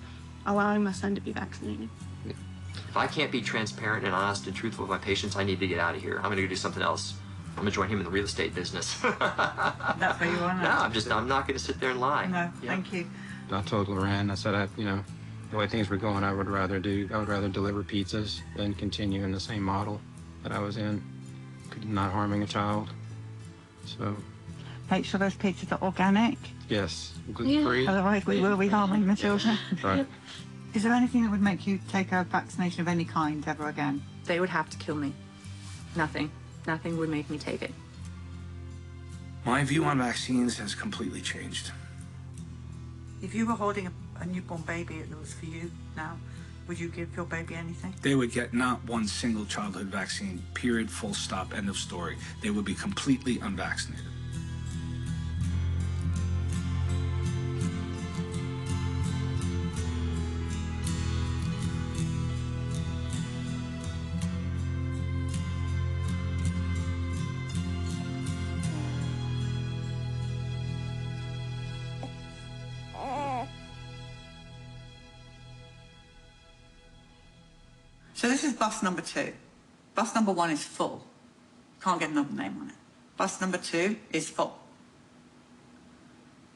allowing my son to be vaccinated. If I can't be transparent and honest and truthful with my patients, I need to get out of here. I'm going to go do something else. I'm going to join him in the real estate business. That's where you are now? No, I'm not going to sit there and lie. No, thank you. I told Loren, I said, the way things were going, I would rather deliver pizzas than continue in the same model that I was in, not harming a child. So. Make sure those pizzas are organic. Yes, gluten-free. Otherwise, we will be harming the children. Right. Is there anything that would make you take a vaccination of any kind ever again? They would have to kill me. Nothing. Nothing would make me take it. My view on vaccines has completely changed. If you were holding a newborn baby that was for you now, would you give your baby anything? They would get not one single childhood vaccine, period, full stop, end of story. They would be completely unvaccinated. So this is bus number 2. Bus number 1 is full. Can't get another name on it. Bus number 2 is full.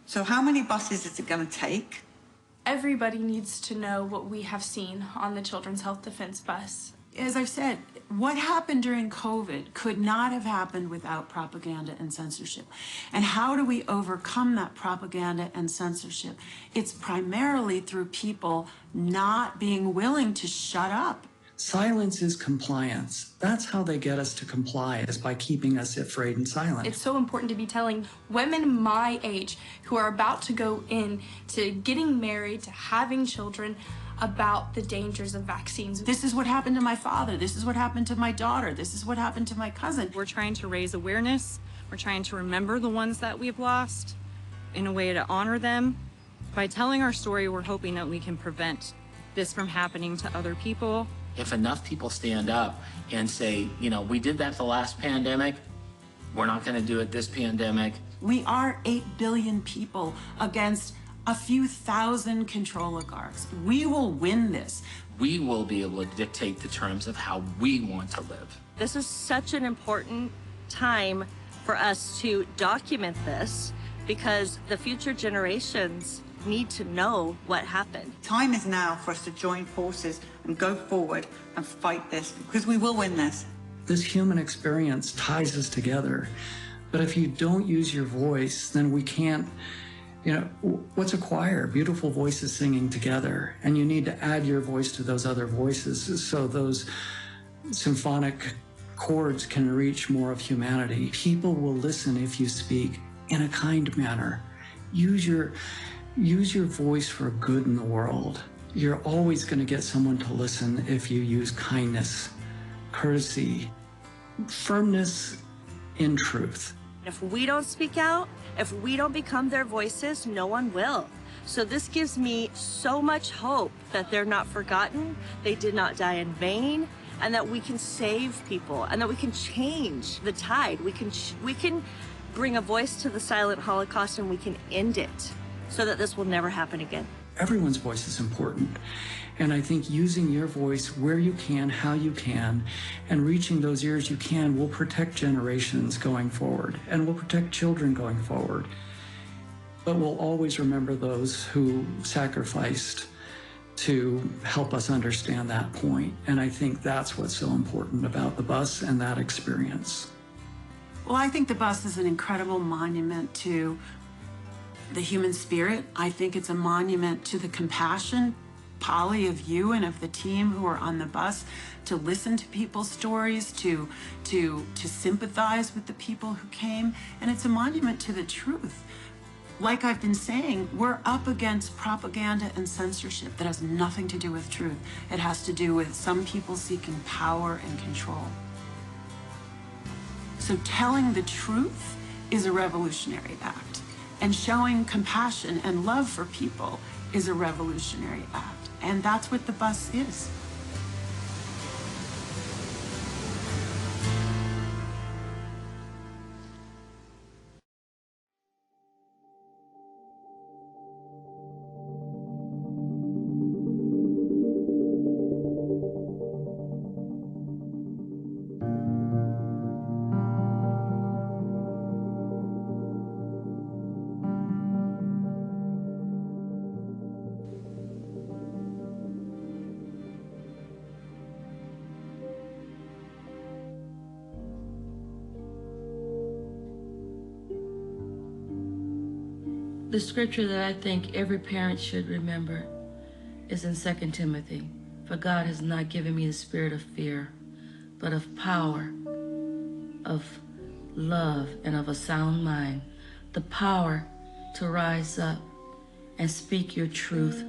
So how many buses is it going to take? Everybody needs to know what we have seen on the Children's Health Defense Bus. As I've said, what happened during COVID could not have happened without propaganda and censorship. And how do we overcome that propaganda and censorship? It's primarily through people not being willing to shut up. Silence is compliance. That's how they get us to comply, is by keeping us afraid and silent. It's so important to be telling women my age who are about to go in to getting married, to having children, about the dangers of vaccines. This is what happened to my father. This is what happened to my daughter. This is what happened to my cousin. We're trying to raise awareness. We're trying to remember the ones that we've lost in a way to honor them. By telling our story, we're hoping that we can prevent this from happening to other people. If enough people stand up and say, we did that the last pandemic, we're not going to do it this pandemic. We are 8 billion people against a few thousand control oligarchs. We will win this. We will be able to dictate the terms of how we want to live. This is such an important time for us to document this because the future generations need to know what happened. Time is now for us to join forces and go forward and fight this because we will win this. This human experience ties us together. But if you don't use your voice, then we can't, what's a choir? Beautiful voices singing together. And you need to add your voice to those other voices so those symphonic chords can reach more of humanity. People will listen if you speak in a kind manner. Use your voice for good in the world. You're always going to get someone to listen if you use kindness, courtesy, firmness in truth. If we don't speak out, if we don't become their voices, no one will. So this gives me so much hope that they're not forgotten, they did not die in vain, and that we can save people, and that we can change the tide. We can bring a voice to the silent Holocaust, and we can end it so that this will never happen again. Everyone's voice is important. And I think using your voice where you can, how you can, and reaching those ears you can will protect generations going forward and will protect children going forward. But we'll always remember those who sacrificed to help us understand that point. And I think that's what's so important about the bus and that experience. Well, I think the bus is an incredible monument to the human spirit. I think it's a monument to the compassion, Polly, of you and of the team who are on the bus, to listen to people's stories, to sympathize with the people who came. And it's a monument to the truth. Like I've been saying, we're up against propaganda and censorship that has nothing to do with truth. It has to do with some people seeking power and control. So telling the truth is a revolutionary act. And showing compassion and love for people is a revolutionary act. And that's what the bus is. The scripture that I think every parent should remember is in 2 Timothy. For God has not given me the spirit of fear, but of power, of love, and of a sound mind. The power to rise up and speak your truth